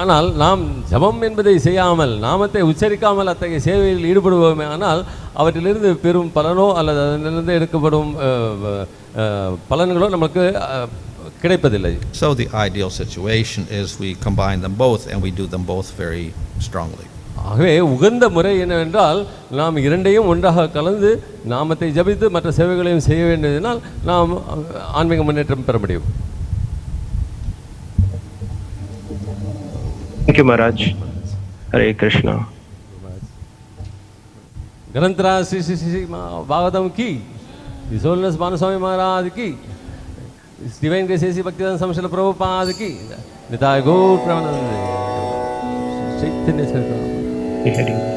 ஆனால் நாம் ஜபம் என்பதை செய்யாமல் நாமத்தை உச்சரிக்காமல் அத்தகைய சேவையில் ஈடுபடுவோமே ஆனால் அவற்றிலிருந்து பெரும் பலனோ அல்லது அதிலிருந்து எடுக்கப்படும் பலன்களோ நமக்கு கிடைப்பதில்லை. So the ideal situation is we combine them both and we do them both very strongly. ஆகவே உகந்த முறை என்னவென்றால் நாம் இரண்டையும் ஒன்றாக கலந்து நாமத்தை ஜபித்து மற்ற சேவைகளையும் செய்ய வேண்டியதனால் நாம் ஆன்மீக முன்னேற்றம் பெற முடியும். Thank you, Maharaj. Hare Krishna. ग्रंथरा Shri Shri Shri Bhagavatam की विसोलनस भानुस्वामी महाराज की डिवाइन ग्रेस एसी भक्तिदान समशल प्रभुपाद की निताय गौर प्रेमानंद चैतन्य चरितामृत